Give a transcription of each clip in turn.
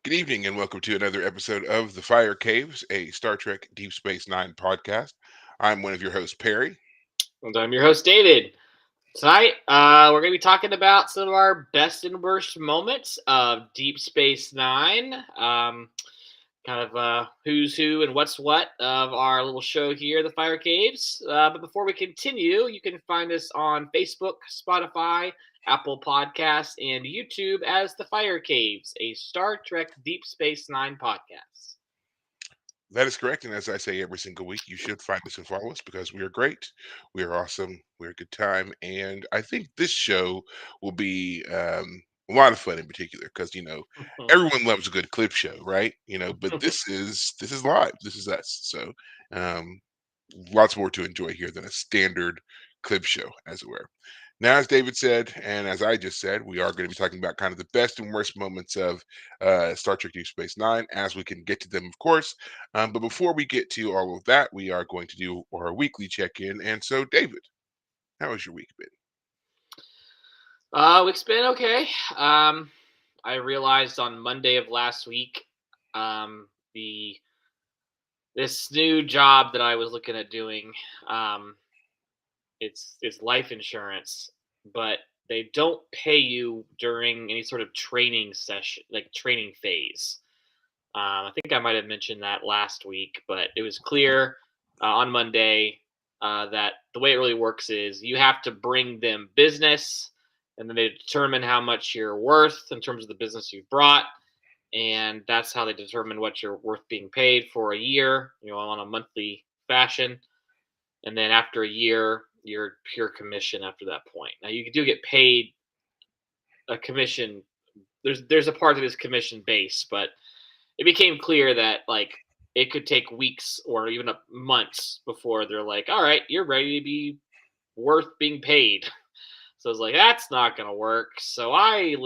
Good evening and welcome to another episode of The Fire Caves, a Star Trek Deep Space Nine podcast. I'm one of your hosts, Perry. And I'm your host, David. Tonight, we're going to be talking about some of our best and worst moments of Deep Space Nine. Who's who and what's what of our little show here, The Fire Caves. But before we continue, you can find us on Facebook, Spotify, Apple Podcasts, and YouTube as The Fire Caves, a Star Trek Deep Space Nine podcast. That is correct. And as I say every single week, you should find us and follow us because we are great. We are awesome. We're a good time. And I think this show will be a lot of fun in particular because, everyone loves a good clip show, right? But this is live. This is us. So um, lots more to enjoy here than a standard clip show, as it were. Now, as David said, and as I just said, we are going to be talking about kind of the best and worst moments of Star Trek Deep Space Nine, as we can get to them, of course. But before we get to all of that, we are going to do our weekly check-in. And so, David, how has your week been? Week's been okay. I realized on Monday of last week, the this new job that I was looking at doing, um, it's life insurance, but they don't pay you during any sort of training session, like training phase. I think I might have mentioned that last week, but it was clear on Monday that the way it really works is you have to bring them business, and then they determine how much you're worth in terms of the business you've brought, and that's how they determine what you're worth being paid for a year, on a monthly fashion. And then after a year, you're pure commission after that point. Now you do get paid a commission. There's a part that is commission based, but it became clear that like it could take weeks or even up months before they're like, all right, you're ready to be worth being paid. So I was like, that's not gonna work. So I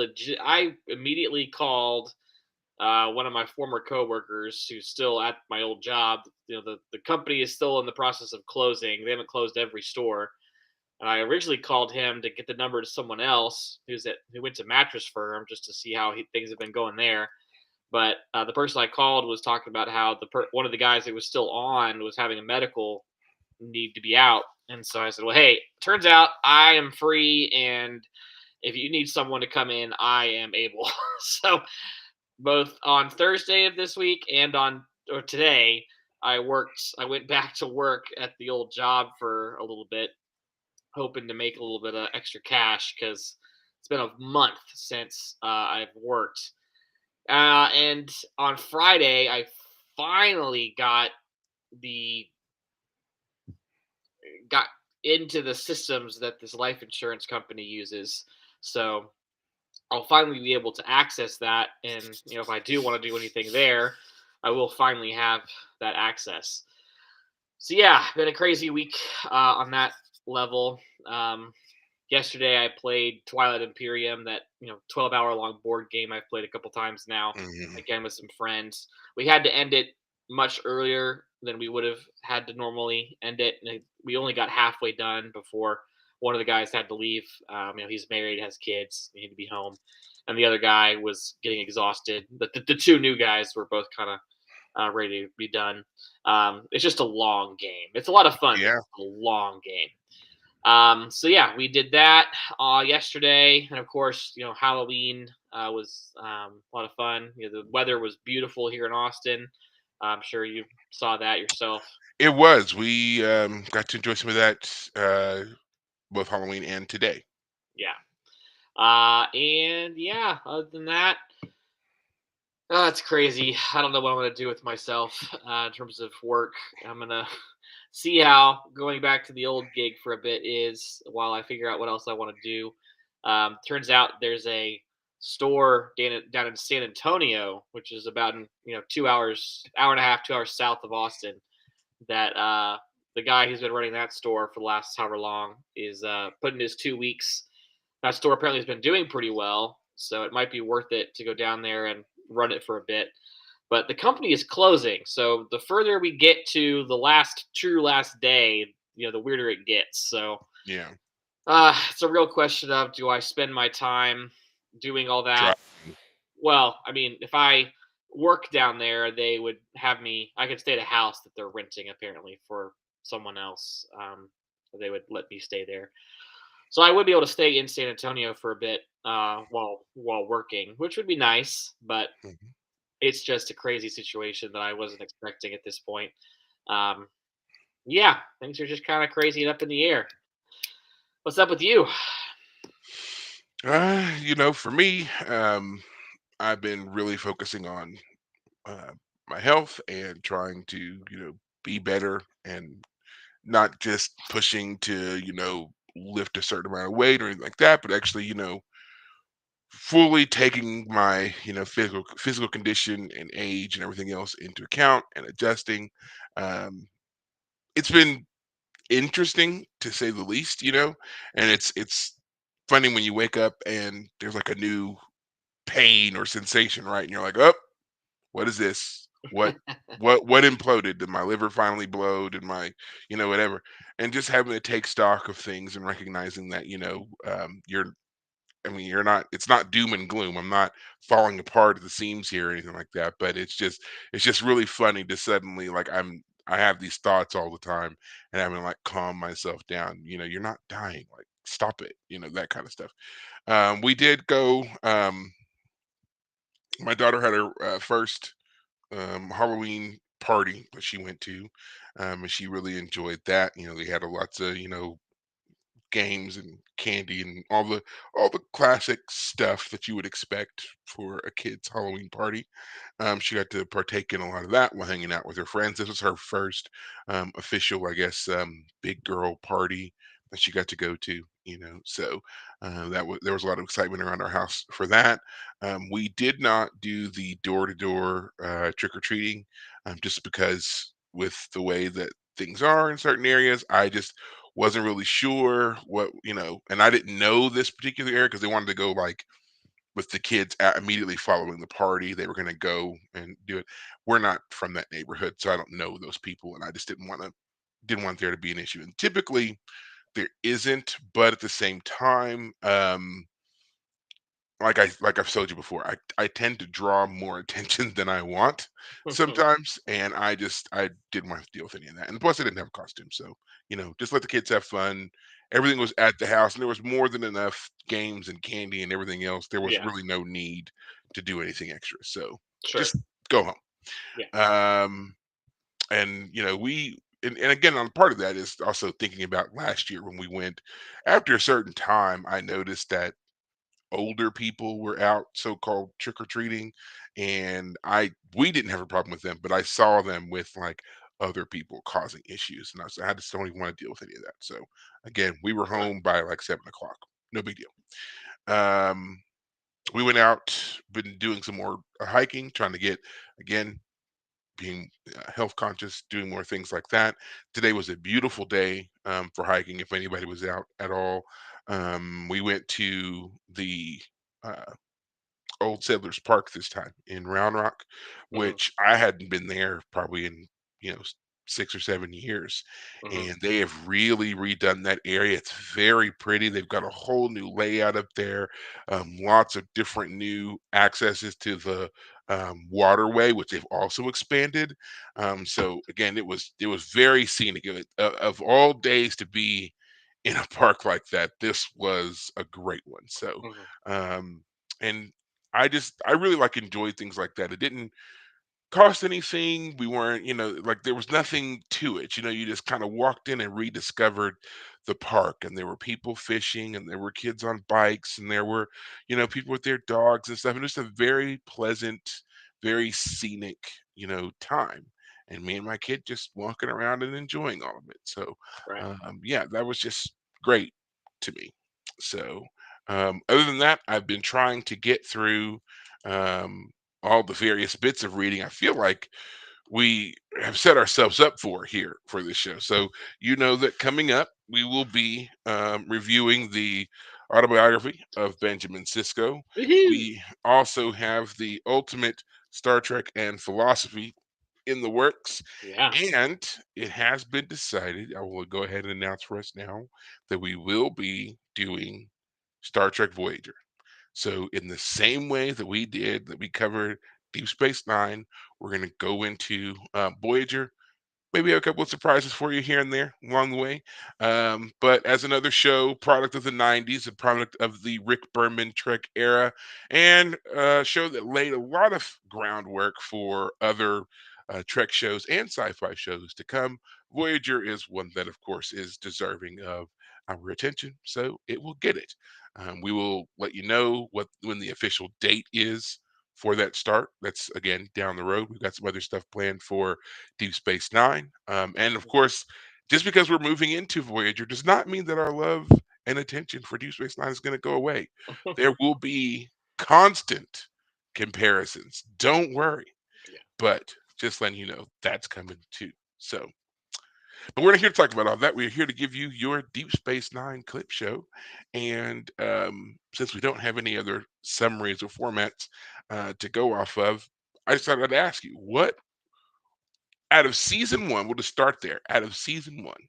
immediately called one of my former coworkers who's still at my old job. The company is still in the process of closing. They haven't closed every store. And I originally called him to get the number to someone else who went to Mattress Firm just to see how things have been going there. But the person I called was talking about how one of the guys that was still on was having a medical need to be out, and so I said, "Well, hey, turns out I am free, and if you need someone to come in, I am able." So both on Thursday of this week and on or today, I worked. I went back to work at the old job for a little bit, hoping to make a little bit of extra cash because it's been a month since I've worked. And on Friday, I finally the got into the systems that this life insurance company uses. So I'll finally be able to access that, and if I do want to do anything there, I will finally have that access. So yeah, been a crazy week on that level. Yesterday I played Twilight Imperium, that 12-hour long board game I've played a couple times now, Hmm. again with some friends. We had to end it much earlier than we would have had to normally end it, and we only got halfway done before one of the guys had to leave. He's married, has kids, he had to be home, and the other guy was getting exhausted. The two new guys were both kind of ready to be done. It's just a long game. It's a lot of fun, but Yeah. it's a long game. So yeah, we did that yesterday, and of course, Halloween was a lot of fun. The weather was beautiful here in Austin. I'm sure you saw that yourself. It was. We got to enjoy some of that both Halloween and today. Yeah. And yeah, other than that, it's crazy. I don't know what I'm gonna do with myself in terms of work. I'm gonna see how going back to the old gig for a bit is while I figure out what else I want to do. Turns out there's a store down in San Antonio, which is about 2 hours, hour and a half, 2 hours south of Austin. That the guy who's been running that store for the last however long is putting his 2 weeks. That store apparently has been doing pretty well, so it might be worth it to go down there and run it for a bit. But the company is closing, so the further we get to the last day, the weirder it gets. So Yeah. it's a real question of, do I spend my time doing all that? Driving. Well, I mean, if I work down there, they would have me. I could stay at a house that they're renting apparently for someone else. They would let me stay there, so I would be able to stay in San Antonio for a bit while working, which would be nice. But Mhm. it's just a crazy situation that I wasn't expecting at this point. Um, yeah, things are just kind of crazy and up in the air. What's up with you? For me, I've been really focusing on uh, my health and trying to, be better and not just pushing to, lift a certain amount of weight or anything like that, but actually, fully taking my, physical condition and age and everything else into account and adjusting. Um, it's been interesting to say the least, and it's funny when you wake up and there's like a new pain or sensation, right? And you're like, "Oh, what is this? What imploded? Did my liver finally blow? Did my, whatever?" And just having to take stock of things and recognizing that, you're I mean, you're not it's not doom and gloom. I'm not falling apart at the seams here or anything like that, but it's just really funny to suddenly like I have these thoughts all the time and having to like calm myself down. You're not dying. Like stop it. That kind of stuff. We did go my daughter had her first Halloween party that she went to, and she really enjoyed that. They had a lots of games and candy and all the classic stuff that you would expect for a kid's Halloween party. She got to partake in a lot of that while hanging out with her friends. This was her first official, I guess, big girl party that she got to go to. So there was a lot of excitement around our house for that. We did not do the door to door trick or treating, just because with the way that things are in certain areas, I just wasn't really sure and I didn't know this particular area because they wanted to go like with the kids immediately following the party. They were going to go and do it. We're not from that neighborhood, so I don't know those people, and I just didn't want there to be an issue. And typically there isn't, but at the same time, like I've told you before, I tend to draw more attention than I want sometimes, and I didn't want to deal with any of that. And plus, I didn't have a costume, so just let the kids have fun. Everything was at the house, and there was more than enough games and candy and everything else. There was Yeah, really no need to do anything extra. So sure. just go home. Yeah. Um, and we and again on part of that is also thinking about last year when we went. After a certain time, I noticed that older people were out so-called trick-or-treating, and we didn't have a problem with them, but I saw them with like other people causing issues, and I just don't even want to deal with any of that. So again, we were Right. home by like 7 o'clock. No big deal. um we went out, been doing some more hiking, trying to get, again, being health conscious, doing more things like that. Today was a beautiful day for hiking. If anybody was out at all, we went to the uh, Old Settlers Park this time in Round Rock, Hmm. which I hadn't been there probably in, 6 or 7 years. Hmm. And they have really redone that area. It's very pretty. They've got a whole new layout up there, lots of different new accesses to the waterway, which they've also expanded. So again, it was very scenic. Of all days to be in a park like that, this was a great one. So, Hmm. um, and I really like enjoyed things like that. It didn't cost anything. We weren't, like there was nothing to it. You just kind of walked in and rediscovered the park, and there were people fishing, and there were kids on bikes, and there were, people with their dogs and stuff. And just a very pleasant, very scenic, time. And me and my kid just walking around and enjoying all of it. So, Right. yeah, that was just great to me. So, other than that, I've been trying to get through. Um, all the various bits of reading I feel like we have set ourselves up for here for this show. So, that coming up, we will be reviewing the autobiography of Benjamin Sisko. Woohoo! We also have the ultimate Star Trek and philosophy in the works. Yeah. And it has been decided, I will go ahead and announce for us now, that we will be doing Star Trek Voyager. So, in the same way that we covered Deep Space Nine. We're going to go into Voyager, maybe a couple of surprises for you here and there along the way. But as another show, product of the 90s, a product of the Rick Berman Trek era, and a show that laid a lot of groundwork for other Trek shows and sci fi shows to come, Voyager is one that, of course, is deserving of our attention. So it will get it. We will let you know when the official date is for that start. That's again down the road. We've got some other stuff planned for Deep Space Nine. And of course, just because we're moving into Voyager does not mean that our love and attention for Deep Space Nine is going to go away. There will be constant comparisons. Don't worry. Yeah. But just letting you know that's coming too. So, but we're not here to talk about all that. We're here to give you your Deep Space Nine clip show. And since we don't have any other summaries or formats to go off of, I just thought I'd ask you what out of season one, we'll just start there. Out of season one,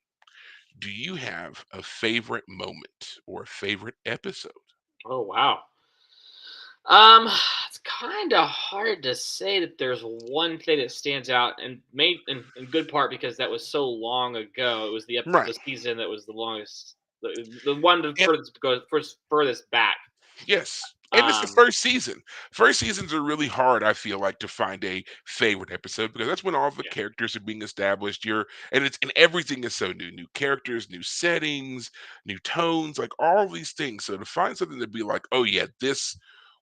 do you have a favorite moment or a favorite episode? Oh wow. Um, it's kind of hard to say that there's one thing that stands out, and made in good part because that was so long ago. It was Right. the season that was the longest, the one that And furthest back. yes. And it's the Um, first season. First seasons are really hard, I feel like, to find a favorite episode because that's when all the yeah, characters are being established. And everything is so new. New characters, new settings, new tones, like all these things. So to find something to be like, oh yeah, this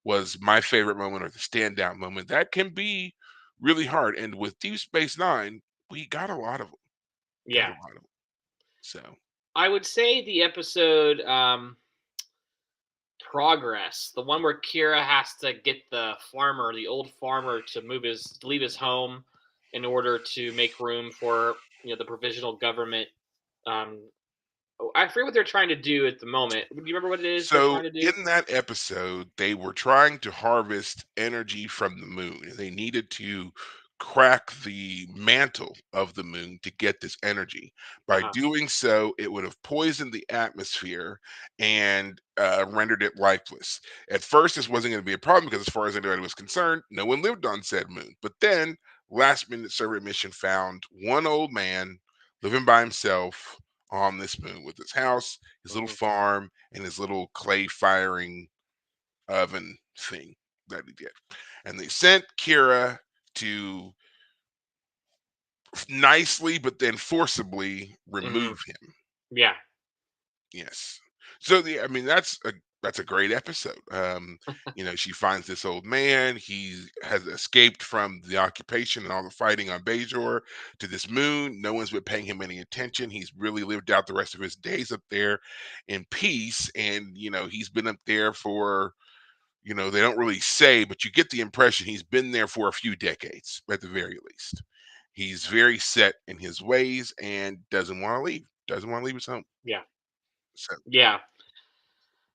was my favorite moment or the standout moment, that can be really hard. And with Deep Space Nine, we got a lot of them. Got yeah. a lot of them. So I would say the episode Progress, the one where Kira has to get the old farmer, to leave his home in order to make room for the provisional government. Um, I forget what they're trying to do at the moment. Do you remember what it is they're So trying to do? in that episode, they were trying to harvest energy from the moon. And they needed to crack the mantle of the moon to get this energy. By Uh-huh. doing so, it would have poisoned the atmosphere and rendered it lifeless. At first, this wasn't going to be a problem because, as far as anybody was concerned, no one lived on said moon. But then, last minute survey mission found one old man living by himself on this moon with his house, his little Mhm. farm, and his little clay firing oven thing that he did. And they sent Kira to nicely but then forcibly Mhm. remove him. Yeah. Yes. So I mean that's a great episode. She finds this old man. He has escaped from the occupation and all the fighting on Bajor to this moon. No one's been paying him any attention. He's really lived out the rest of his days up there in peace. And he's been up there for they don't really say, but you get the impression he's been there for a few decades at the very least. He's very set in his ways and doesn't want to leave. Doesn't want to leave his home. Yeah. So Yeah.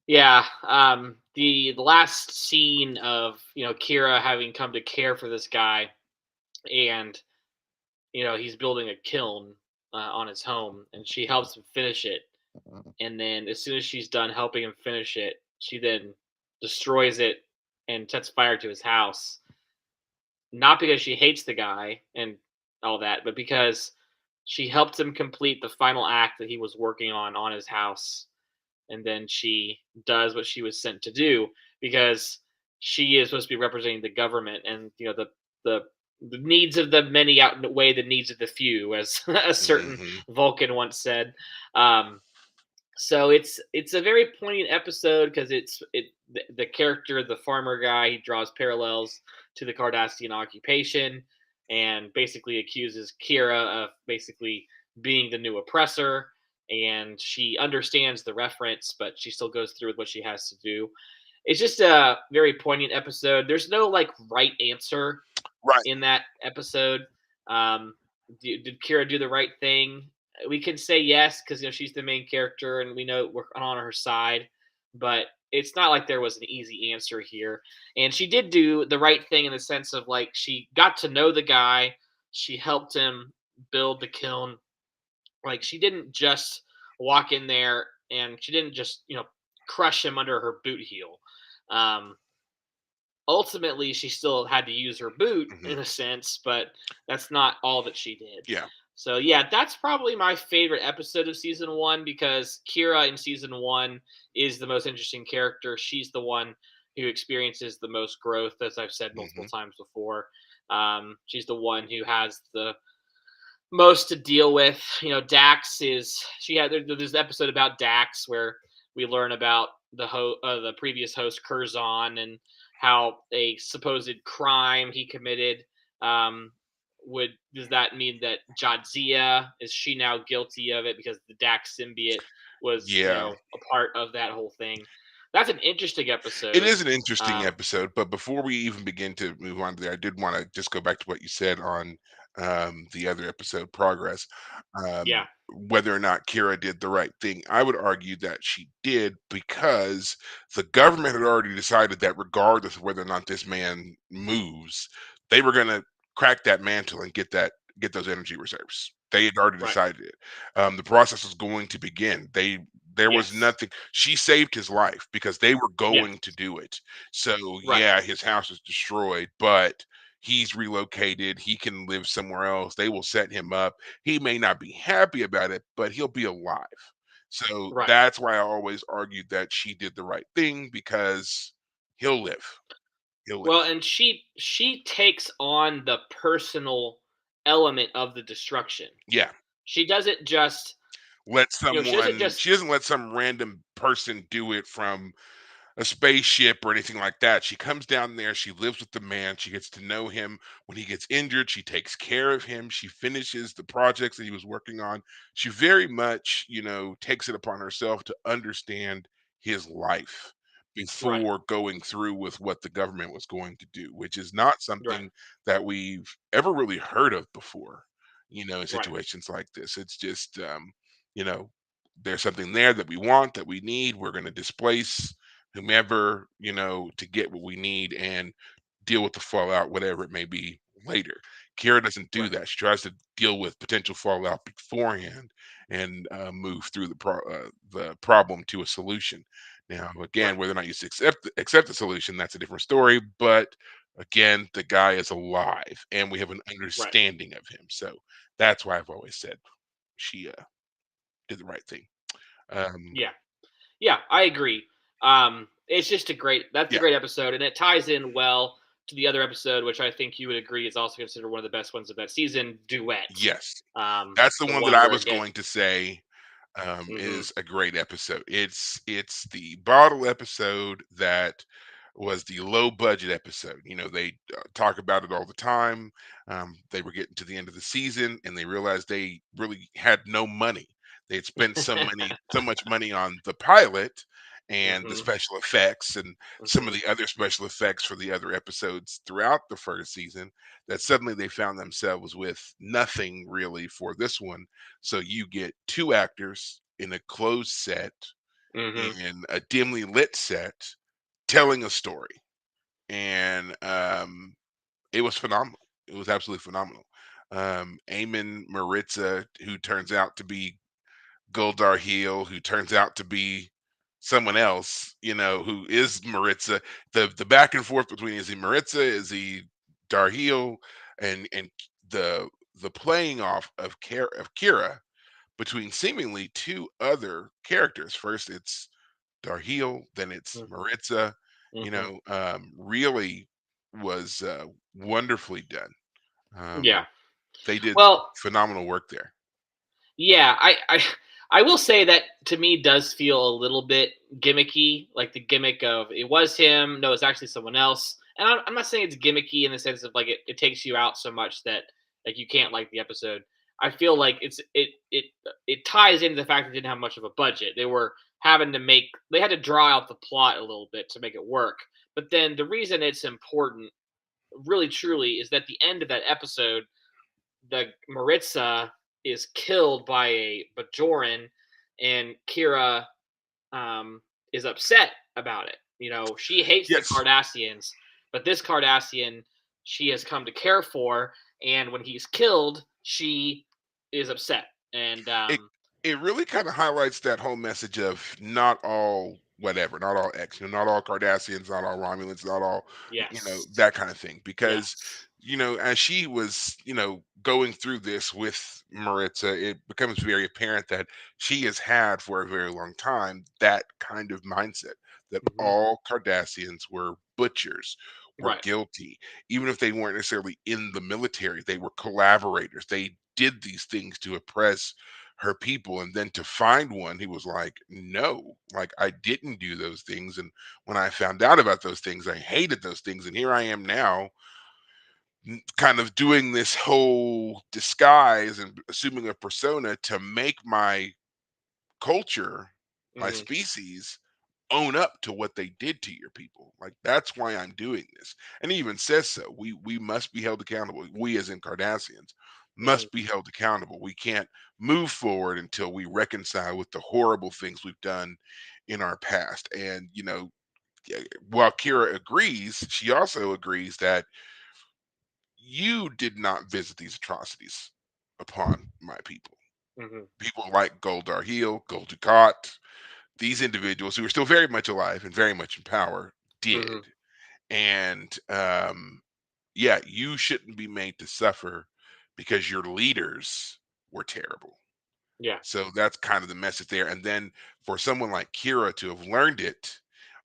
Yeah. The last scene of Kira having come to care for this guy, and he's building a kiln on his home, and she helps him finish it. And then as soon as she's done helping him finish it, she then destroys it and sets fire to his house. Not because she hates the guy and all that, but because she helped him complete the final act that he was working on his house. And then she does what she was sent to do because she is supposed to be representing the government, and the the needs of the many outweigh the needs of the few, as a certain mhm. Vulcan once said. Um, so it's a very poignant episode because the character, the farmer guy, he draws parallels to the Cardassian occupation and basically accuses Kira of basically being the new oppressor. And she understands the reference, but she still goes through with what she has to do. It's just a very poignant episode. There's no like right answer Right. in that episode. Um, did Kira do the right thing? We can say yes because she's the main character and we know we're on her side, but it's not like there was an easy answer here. And she did do the right thing in the sense of like she got to know the guy, she helped him build the kiln. Like she didn't just walk in there and she didn't just crush him under her boot heel. Um, ultimately she still had to use her boot Hmm. in a sense, but that's not all that she did. Yeah. So yeah, that's probably my favorite episode of season one because Kira in season one is the most interesting character. She's the one who experiences the most growth, as I've said multiple Hmm. times before. She's the one who has the most to deal with. Dax is she had there's an episode about Dax where we learn about the previous host Curzon and how a supposed crime he committed. Um, would does that mean that Jadzia is she now guilty of it because the Dax symbiote was Yeah. a part of that whole thing? That's an interesting It episode. is an interesting Um, episode, but before we even begin to move on to there, I did want to just go back to what you said on the other episode, Progress. yeah, Whether or not Kira did the right thing, I would argue that she did because the government had already decided that regardless of whether or not this man moves, they were going to crack that mantle and get those energy reserves. They had already right, decided it. The process was going to begin. There was yes, nothing. She saved his life because they were yeah, going to do it. So right, yeah, his house is destroyed, but he's relocated. He can live somewhere else. They will set him up. He may not be happy about it, but he'll be alive. So right. that's why I always argued that she did the right thing because he'll live. He'll Well, live. and she takes on the personal element of the destruction. Yeah. She doesn't just, she doesn't She just doesn't let some random person do it from a spaceship or anything like that. She comes down there, she lives with the man, she gets to know him. When he gets injured, she takes care of him, she finishes the projects that he was working on. She very much, takes it upon herself to understand his life right, before going through with what the government was going to do, which is not right, something that we've ever really heard of before, in right, situations like this. It's just you know, there's something there that we want, that we need. We're going to displace whomever, to get what we need and deal with the fallout, whatever it may be later. Kira doesn't do right, that. She tries to deal with potential fallout beforehand and move through the problem to a solution. Now, again, right, whether or not you accept the solution, that's a different story. But again, the guy is alive, and we have an right. understanding of him. So that's why I've always said she did the right thing. Um, Yeah, yeah, I agree. It's just that's a yeah, great episode, and it ties in well to the other episode, which I think you would agree is also considered one of the best ones of that season, Duet. yes, that's the The one that one I where was again, going to say hmm is a great episode. It's the bottle episode that was the low budget episode. They talk about it all the time. They were getting to the end of the season and they realized they really had no money. They had spent so much money on the pilot and the hmm special effects and some of hmm the other special effects for the other episodes throughout the first season that suddenly they found themselves with nothing really for this one. So you get two actors in a closed set hmm in a dimly lit set telling a story. And it was phenomenal. It was absolutely phenomenal. Eamon Maritza, who turns out to be Goldar Heel, who turns out to be someone else, who is Maritza. The back and forth between is he Maritza, is he Darheel, and the the playing off of Kira between seemingly two other characters. First, it's Darheel, then it's Maritza. hmm Really was wonderfully done. Yeah. They did Well, phenomenal work there. yeah, I will say that to me does feel a little bit gimmicky, like the gimmick of it was him, no, it's actually someone else. And I'm not saying it's gimmicky in the sense of like it takes you out so much that like you can't like the episode. I feel like it ties into the fact that they didn't have much of a budget. They had to draw out the plot a little bit to make it work. But then the reason it's important, really truly, is that the end of that episode the Maritza is killed by a Bajoran, and Kira is upset about it. She hates the Yes, Cardassians, but this Cardassian she has come to care for, and when he's killed, she is upset. And it it really kind of highlights that whole message of not all whatever, not all X, not all Cardassians, not all Romulans, not all, Yes. that kind of thing. Because, Yes. as she was, going through this with Maritza, it becomes very apparent that she has had for a very long time that kind of mindset that Hmm. all Cardassians were butchers, were Right. guilty, even if they weren't necessarily in the military, they were collaborators. They did these things to oppress her people, and then to find one he was like, no, like, I didn't do those things, and when I found out about those things, I hated those things, and here I am now, kind of doing this whole disguise and assuming a persona to make my culture, my Hmm. species, own up to what they did to your people. Like, that's why I'm doing this. And he even says so. We must be held accountable. We, as in Cardassians, Hmm. must be held accountable. We can't move forward until we reconcile with the horrible things we've done in our past. And, while Kira agrees, she also agrees that you did not visit these atrocities upon my people. Hmm. People like Goldar Heel, Gul Dukat, these individuals who are still very much alive and very much in power did. Hmm. And yeah, you shouldn't be made to suffer because your leaders were terrible. Yeah. So that's kind of the message there. And then for someone like Kira to have learned it,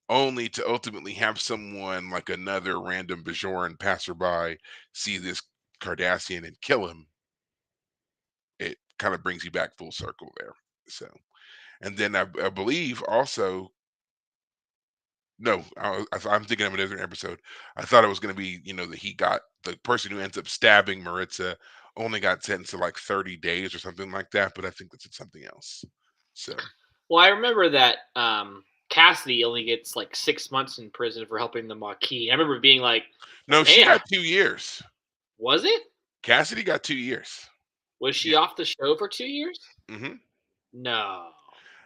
only to ultimately have someone like another random Bajoran passerby see this Cardassian and kill him, it kind of brings you back full circle there. So, and then I believe also, no, I'm thinking of another episode. I thought it was going to be, that he got the person who ends up stabbing Maritza only got sentenced to like 30 days or something like that, but I think that's something else. So, Well, I remember that Cassidy only gets like 6 months in prison for helping the Maquis. I remember being like, no, she "Damn, got 2 years. was it? Cassidy got 2 years. Was she Yeah. off the show for 2 years?" hmm No,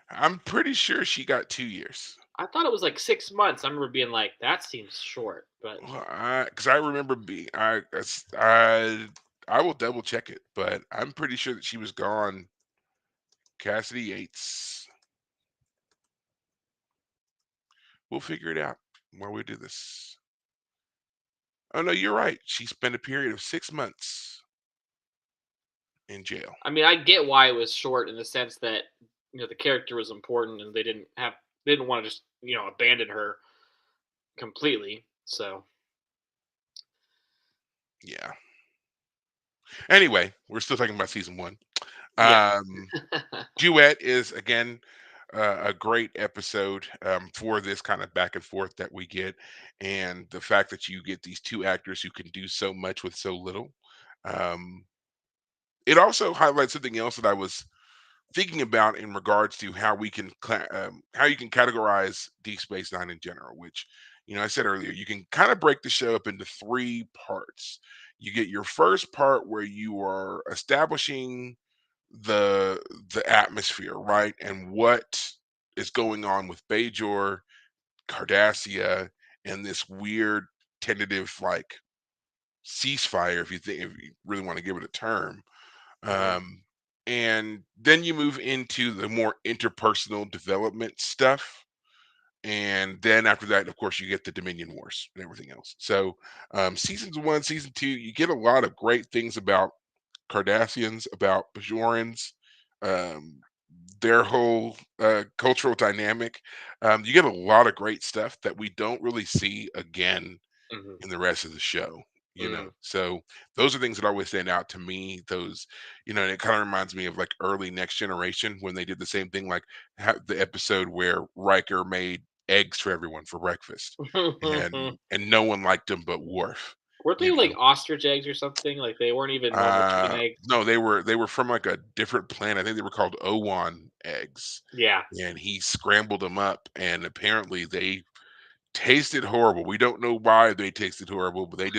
I'm pretty sure she got 2 years. I thought it was like 6 months. I remember being like, "That seems short," but Well, because I remember being, I will double check it, but I'm pretty sure that she was gone. Cassidy Yates. We'll figure it out while we do this. Oh no, you're right. She spent a period of 6 months in jail. I mean, I get why it was short in the sense that the character was important and they didn't want to just abandon her completely. So Yeah. Anyway, we're still talking about season one. yeah. Um, Duet is again a great episode for this kind of back and forth that we get, and the fact that you get these two actors who can do so much with so little. Um, it also highlights something else that I was thinking about in regards to how we can how you can categorize Deep Space Nine in general. Which, I said earlier, you can kind of break the show up into three parts. You get your first part where you are establishing the the atmosphere, right, and what is going on with Bajor, Cardassia, and this weird tentative like ceasefire, if you really want to give it a term. Hmm. um, and then you move into the more interpersonal development stuff. And then after that, of course, you get the Dominion Wars and everything else. So, seasons one, season two, you get a lot of great things about Cardassians, about Bajorans, um, their whole cultural dynamic. You get a lot of great stuff that we don't really see again Hmm. in the rest of the show. Hmm. So those are things that always stand out to me. Those, and it kind of reminds me of like early Next Generation when they did the same thing, like the episode where Riker made eggs for everyone for breakfast, and no one liked them but Worf. Weren't they You like know, ostrich eggs or something? Like they weren't even normal chicken eggs. no, they were from like a different planet. I think they were called Owan eggs, Yeah. and he scrambled them up, and apparently they tasted horrible. We don't know why they tasted horrible, but they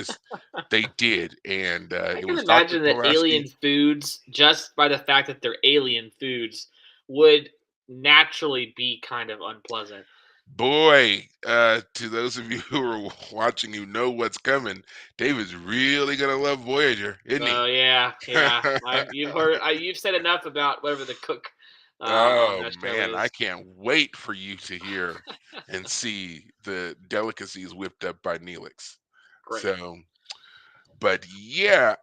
did, and I it can was Dr. imagine that Pulaski. alien foods, just by the fact that they're alien foods, would naturally be kind of unpleasant. Boy, to those of you who are watching, who know what's coming, David's really gonna love Voyager, isn't Oh he? yeah, yeah. You've said enough about whatever the cook on Oh that show man, I is. can't wait for you to hear and see the delicacies whipped up by Neelix. Great. So, but yeah,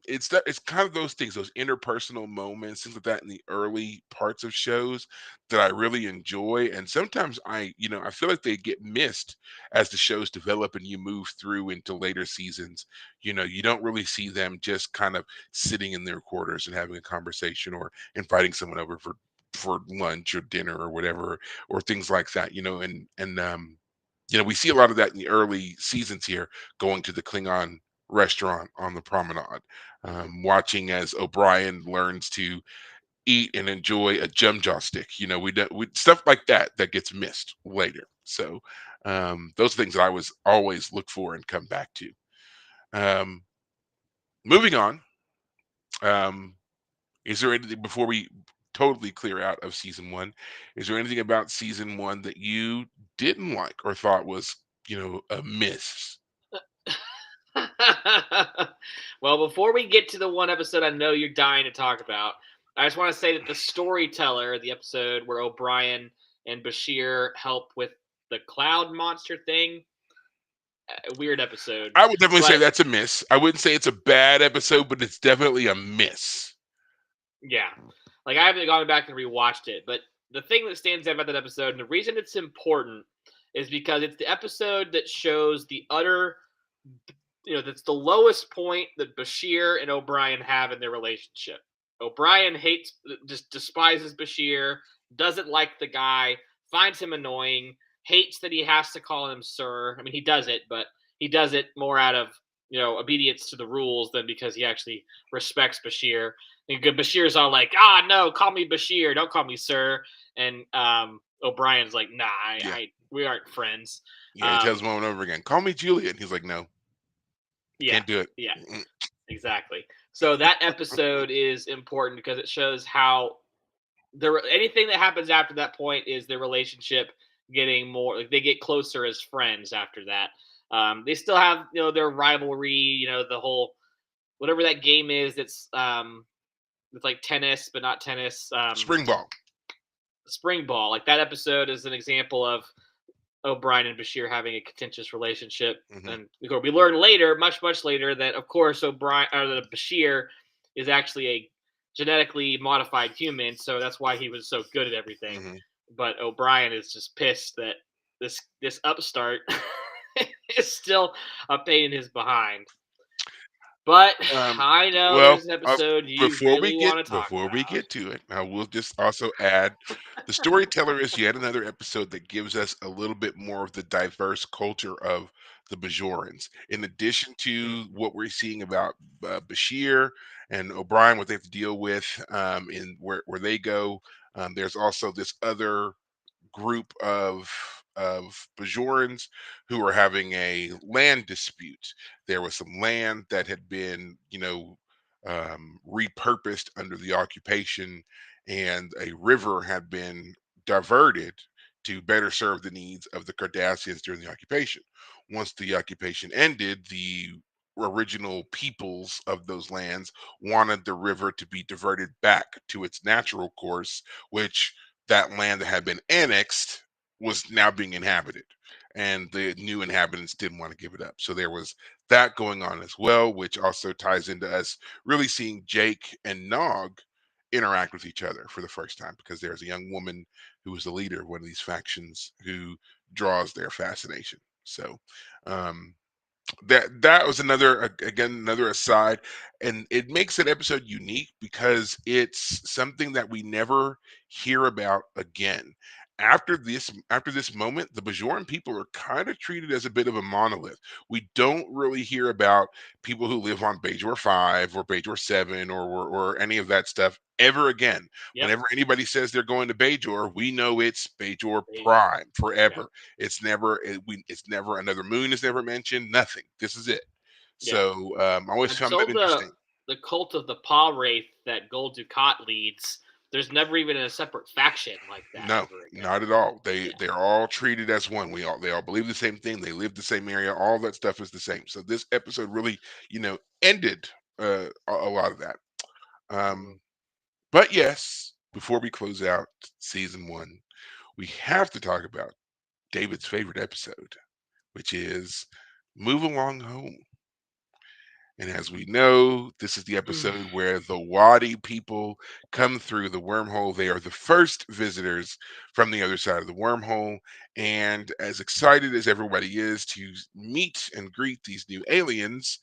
it's kind of those things, those interpersonal moments, things like that in the early parts of shows that I really enjoy. And sometimes I feel like they get missed as the shows develop and you move through into later seasons. You don't really see them just kind of sitting in their quarters and having a conversation or inviting someone over for lunch or dinner or whatever or things like that. We see a lot of that in the early seasons here, going to the Klingon restaurant on the promenade, watching as O'Brien learns to eat and enjoy a jumjaw stick. Stuff like that gets missed later. So those are things that I was always look for and come back to. Um, Moving on, um, is there anything before we totally clear out of season one? Is there anything about season one that you didn't like or thought was a miss? Well, before we get to the one episode I know you're dying to talk about, I just want to say that the storyteller, the episode where O'Brien and Bashir help with the cloud monster thing, weird episode. I would definitely say But that's a miss. I wouldn't say it's a bad episode, but it's definitely a miss. yeah, like I haven't gone back and rewatched it. But the thing that stands out about that episode, and the reason it's important, is because it's the episode that shows the utter, that's the lowest point that Bashir and O'Brien have in their relationship. O'Brien hates, just despises Bashir, doesn't like the guy, finds him annoying, hates that he has to call him sir. I mean, he does it, but he does it more out of obedience to the rules than because he actually respects Bashir. And Bashir's all like, "Ah, no, call me Bashir, don't call me sir." And O'Brien's like, "Nah, Yeah, we aren't friends." yeah. He tells Um, him over and over again, "Call me Julia," and he's like, "No, yeah, can't do it." yeah. Mm-mm. Exactly. So that episode is important because it shows how anything that happens after that point is their relationship getting more like they get closer as friends after that. They still have their rivalry, the whole whatever that game is that's it's like tennis but not tennis. Spring ball. Spring ball. Like that episode is an example of O'Brien and Bashir having a contentious relationship. Hmm. And we learn later, much later, that of course O'Brien or that Bashir is actually a genetically modified human, so that's why he was so good at everything. Hmm. But O'Brien is just pissed that this upstart is still a pain in his behind. But Um, I know well, there's an episode you before we really get want to talk before we about. get to it, I will just also add, the storyteller is yet another episode that gives us a little bit more of the diverse culture of the Bajorans. In addition Mm, to what we're seeing about Bashir and O'Brien, what they have to deal with in where they go, there's also this other group of Bajorans who are having a land dispute. There was some land that had been, repurposed under the occupation, and a river had been diverted to better serve the needs of the Cardassians during the occupation. Once the occupation ended, the original peoples of those lands wanted the river to be diverted back to its natural course, which that land that had been annexed was now being inhabited, and the new inhabitants didn't want to give it up. So there was that going on as well, which also ties into us really seeing Jake and Nog interact with each other for the first time, because there's a young woman who is the leader of one of these factions who draws their fascination. So um, that was again another aside, and it makes that episode unique because it's something that we never hear about again. After this moment, the Bajoran people are kind of treated as a bit of a monolith. We don't really hear about people who live on Bajor 5 or Bajor 7 or any of that stuff ever again. yep, Whenever anybody says they're going to Bajor, we know it's Bajor Bajor. Prime Yeah, forever. It's never another moon is never mentioned. Nothing. This is it. yeah. So I always found Until that the interesting. the cult of the Paw Wraith that Gul Dukat leads, there's never even a separate faction like that No, ever again. not at all. Yeah. They're all treated as one. They all believe the same thing. They live the same area. All that stuff is the same. So this episode really, ended a lot of that. Mhm. Um, but yes. before we close out season one, we have to talk about David's favorite episode, which is Move Along Home. And as we know, this is the episode where the Wadi people come through the wormhole. They are the first visitors from the other side of the wormhole. And as excited as everybody is to meet and greet these new aliens,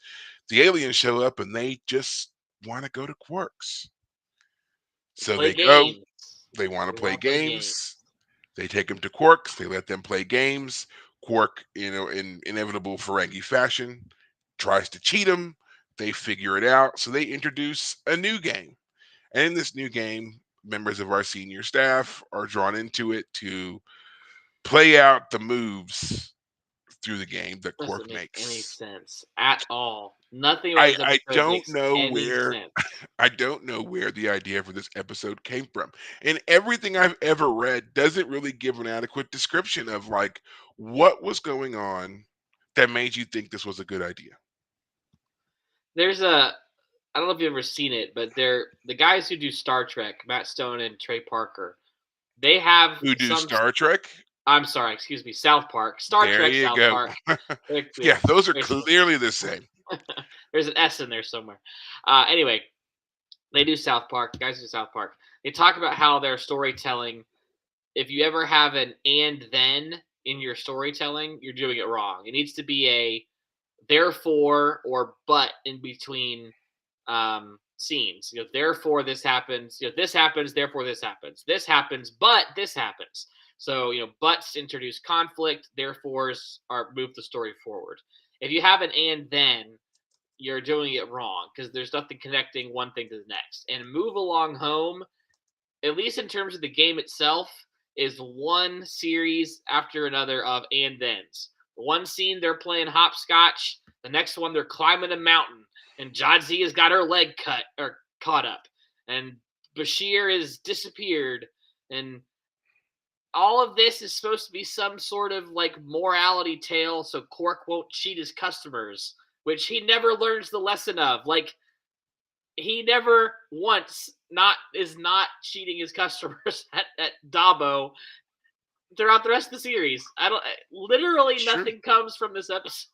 the aliens show up and they just want to go to Quarks. So Play they go, games. they want to We play want to play games. games. They take him to Quarks. They let them play games. Quark, in inevitable Ferengi fashion, tries to cheat him. They figure it out. So they introduce a new game. And in this new game, members of our senior staff are drawn into it to play out the moves through the game that Doesn't Quark make any makes. sense at all. Nothing about I this I episode don't makes know any where sense. I don't know where the idea for this episode came from. And everything I've ever read doesn't really give an adequate description of like what was going on that made you think this was a good idea. There's a I don't know if you've ever seen it, but they're the guys who do Star Trek, Matt Stone and Trey Parker. They have Who do some. Star Trek? I'm sorry, excuse me, South Park, Star There Trek, you South go. Park. Yeah, those are There's clearly the same. there's an S in there somewhere. Anyway, they do South Park. The guys do South Park. They talk about how their storytelling. If you ever have an and then in your storytelling, you're doing it wrong. It needs to be a therefore or but in between scenes. Therefore this happens. This happens. Therefore this happens. This happens, but this happens. So buts introduce conflict. Therefores are move the story forward. If you have an and then, you're doing it wrong because there's nothing connecting one thing to the next. And move along home, at least in terms of the game itself, is one series after another of and thens. One scene they're playing hopscotch, the next one they're climbing a mountain, and Jadzia has got her leg cut or caught up, and Bashir has disappeared, and all of this is supposed to be some sort of like morality tale so Quark won't cheat his customers, which he never learns the lesson of. Like he never once not cheating his customers at Dabo throughout the rest of the series. I don't literally It's true. nothing comes from this episode.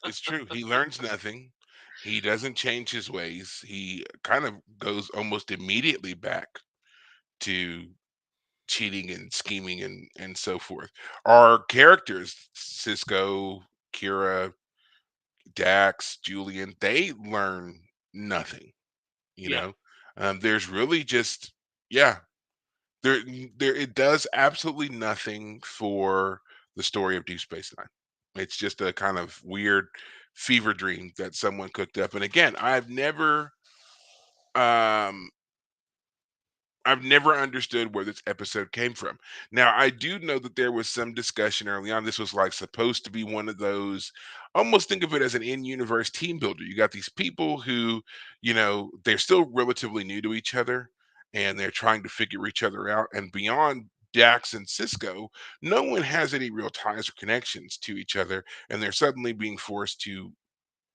It's true. He learns nothing. He doesn't change his ways. He kind of goes almost immediately back to cheating and scheming and so forth. Our characters, Cisco, Kira, Dax, Julian, they learn nothing. You Yeah. know, there's really just yeah, there it does absolutely nothing for the story of Deep Space Nine. It's just a kind of weird fever dream that someone cooked up. And again, um I've never understood where this episode came from. Now, I do know that there was some discussion early on. This was like supposed to be one of those, almost think of it as an in universe team builder. You got these people who, they're still relatively new to each other and they're trying to figure each other out. And beyond Dax and Cisco, no one has any real ties or connections to each other. And they're suddenly being forced to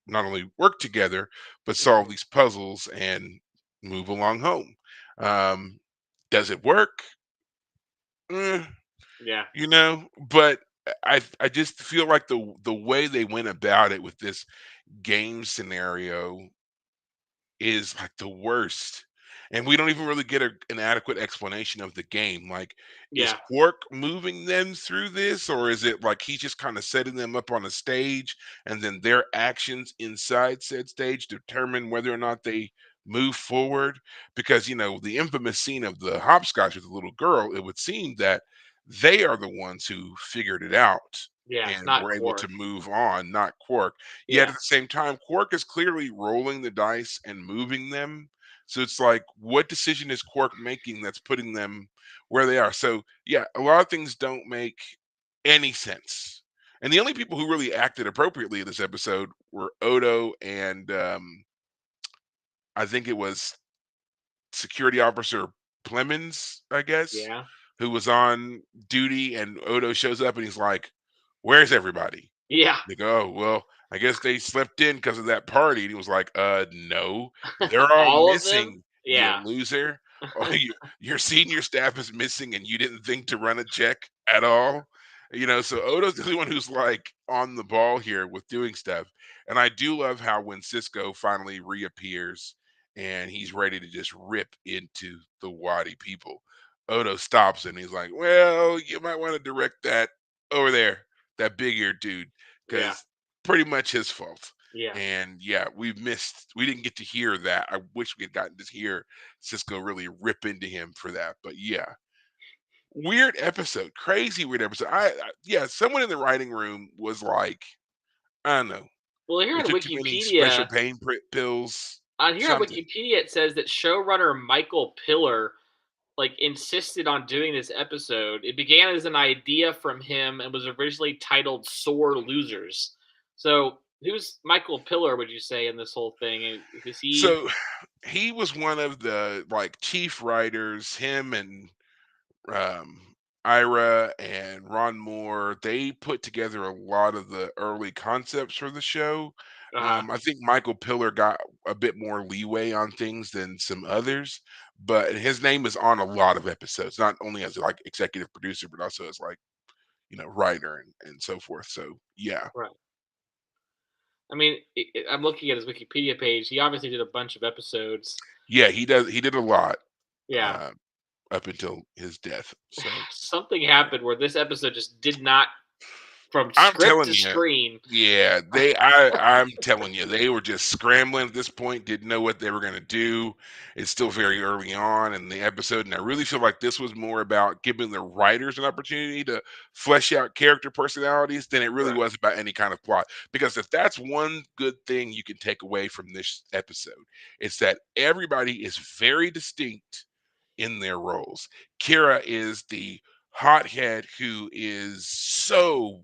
not only work together, but solve Hmm. these puzzles and move along home. Um, does it work? Eh, Yeah. but I just feel like the way they went about it with this game scenario is like the worst. And we don't even really get an adequate explanation of the game. Like, is Yeah. Quark moving them through this, or is it like he's just kind of setting them up on a stage and then their actions inside said stage determine whether or not they move forward? Because, the infamous scene of the hopscotch with the little girl, it would seem that they are the ones who figured it out Yeah. and Not were able to Quark. move on, not Quark. Yet Yeah. at the same time, Quark is clearly rolling the dice and moving them. So it's like, what decision is Quark making that's putting them where they are? So yeah, a lot of things don't make any sense. And the only people who really acted appropriately in this episode were Odo and I think it was Security Officer Plemons, I guess, Yeah. who was on duty. And Odo shows up and he's like, "Where's everybody?" Yeah. They go, "Oh, well, I guess they slept in because of that party." And he was like, no, they're all All of them. missing, you Yeah. loser." Oh, your senior staff is missing and you didn't think to run a check at all. So Odo's the only one who's like on the ball here with doing stuff. And I do love how when Cisco finally reappears and he's ready to just rip into the Wadi people, Odo stops and he's like, "Well, you might want to direct that over there, that big eared dude, Yeah, because pretty much his fault." yeah. And yeah, we didn't get to hear that. I wish we had gotten to hear Cisco really rip into him for that. But yeah, weird episode, crazy weird episode. Yeah, someone in the writing room was like, I don't know, Well, here we on took too many special Wikipedia, pills, here on something. Wikipedia, it says that showrunner Michael Pillar like insisted on doing this episode. It began as an idea from him and was originally titled "Sore Losers." So, who's Michael Pillar? Would you say in this whole thing? Is he? So he was one of the like chief writers. Him and Ira and Ron Moore, they put together a lot of the early concepts for the show. Uh, I think Michael Pillar got a bit more leeway on things than some others, but his name is on a lot of episodes, not only as like executive producer, but also as like writer and so forth. So yeah, right. I mean, I'm looking at his Wikipedia page. He obviously did a bunch of episodes. yeah, he did a lot Yeah. uh, up until his death. So Something yeah. happened where this episode just did not, from I'm script telling to you, screen. yeah, I'm telling you, they were just scrambling at this point, didn't know what they were gonna do. It's still very early on in the episode, and I really feel like this was more about giving the writers an opportunity to flesh out character personalities than it really Right. was about any kind of plot. Because if that's one good thing you can take away from this episode, it's that everybody is very distinct in their roles. Kira is the hothead who is so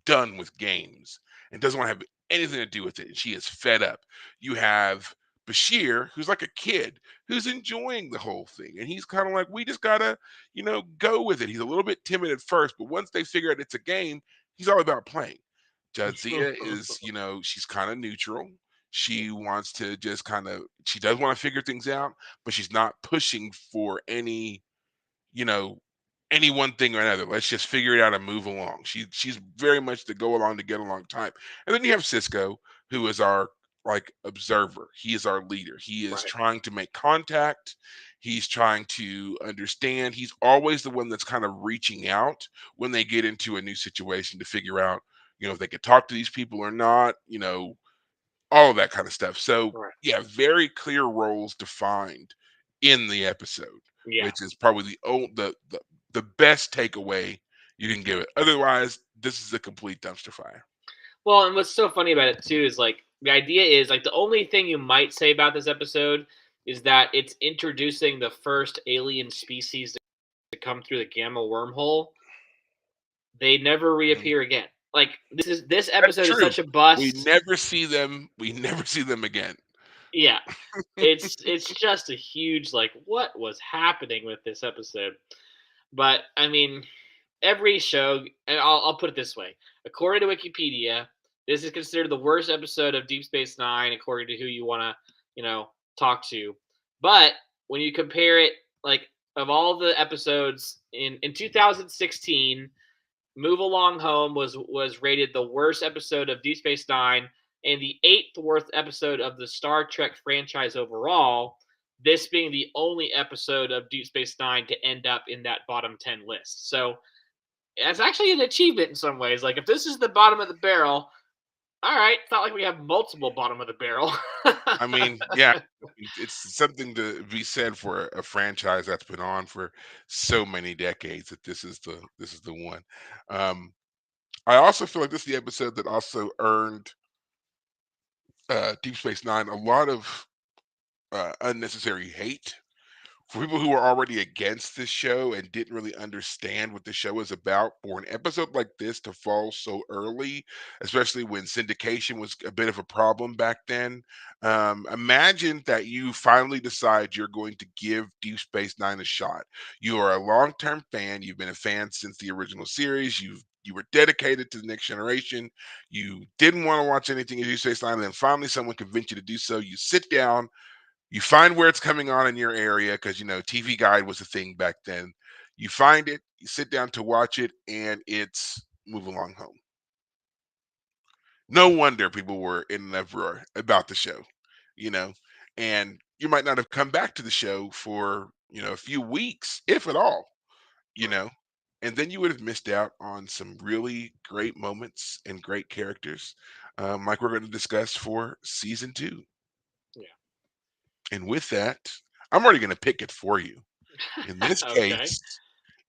done with games and doesn't want to have anything to do with it. And she is fed up. You have Bashir, who's like a kid who's enjoying the whole thing. And he's kind of like, we just gotta, go with it. He's a little bit timid at first, but once they figure out it's a game, he's all about playing. Jadzia is, she's kind of neutral. She wants to just she does want to figure things out, but she's not pushing for you know, any one thing or another. Let's just figure it out and move along. She's very much the go along to get along type. And then you have Cisco, who is our like observer. He is our leader. He is Right. trying to make contact. He's trying to understand. He's always the one that's kind of reaching out when they get into a new situation to figure out, if they could talk to these people or not, all of that kind of stuff. So Right. yeah, very clear roles defined in the episode, Yeah. which is probably the best takeaway you can give it. Otherwise, this is a complete dumpster fire. Well, and what's so funny about it too is like the idea is like the only thing you might say about this episode is that it's introducing the first alien species to come through the gamma wormhole. They never Mhm. reappear again. Like this That's episode is true. such a We bust. never see them. We never see them again. Yeah. It's just a huge like what was happening with this episode. But I mean, every show, and I'll put it this way: according to Wikipedia, this is considered the worst episode of Deep Space Nine, according to who you want to, talk to. But when you compare it, like of all the episodes in 2016, Move Along Home was rated the worst episode of Deep Space Nine and the eighth worst episode of the Star Trek franchise overall. This being the only episode of Deep Space Nine to end up in that bottom 10 list. So it's actually an achievement in some ways. Like if this is the bottom of the barrel, all right, it's not like we have multiple bottom of the barrel. I mean, yeah, it's something to be said for a franchise that's been on for so many decades that this is the one. Um, I also feel like this is the episode that also earned Deep Space Nine a lot of unnecessary hate for people who were already against this show and didn't really understand what the show is about. For an episode like this to fall so early, especially when syndication was a bit of a problem back then. Imagine that you finally decide you're going to give Deep Space Nine a shot. You are a long-term fan. You've been a fan since the original series. You were dedicated to the next generation. You didn't want to watch anything in Deep Space Nine, and then finally someone convinced you to do so. You sit down, You find where it's coming on in your area because TV Guide was a thing back then. You find it, you sit down to watch it, and it's Move Along Home. No wonder people were in an uproar about the show, you know, and you might not have come back to the show for a few weeks, if at all, you Right. know, and then you would have missed out on some really great moments and great characters, like we're going to discuss for season 2. Yeah. And with that, I'm already going to pick it for you. In this Okay. case,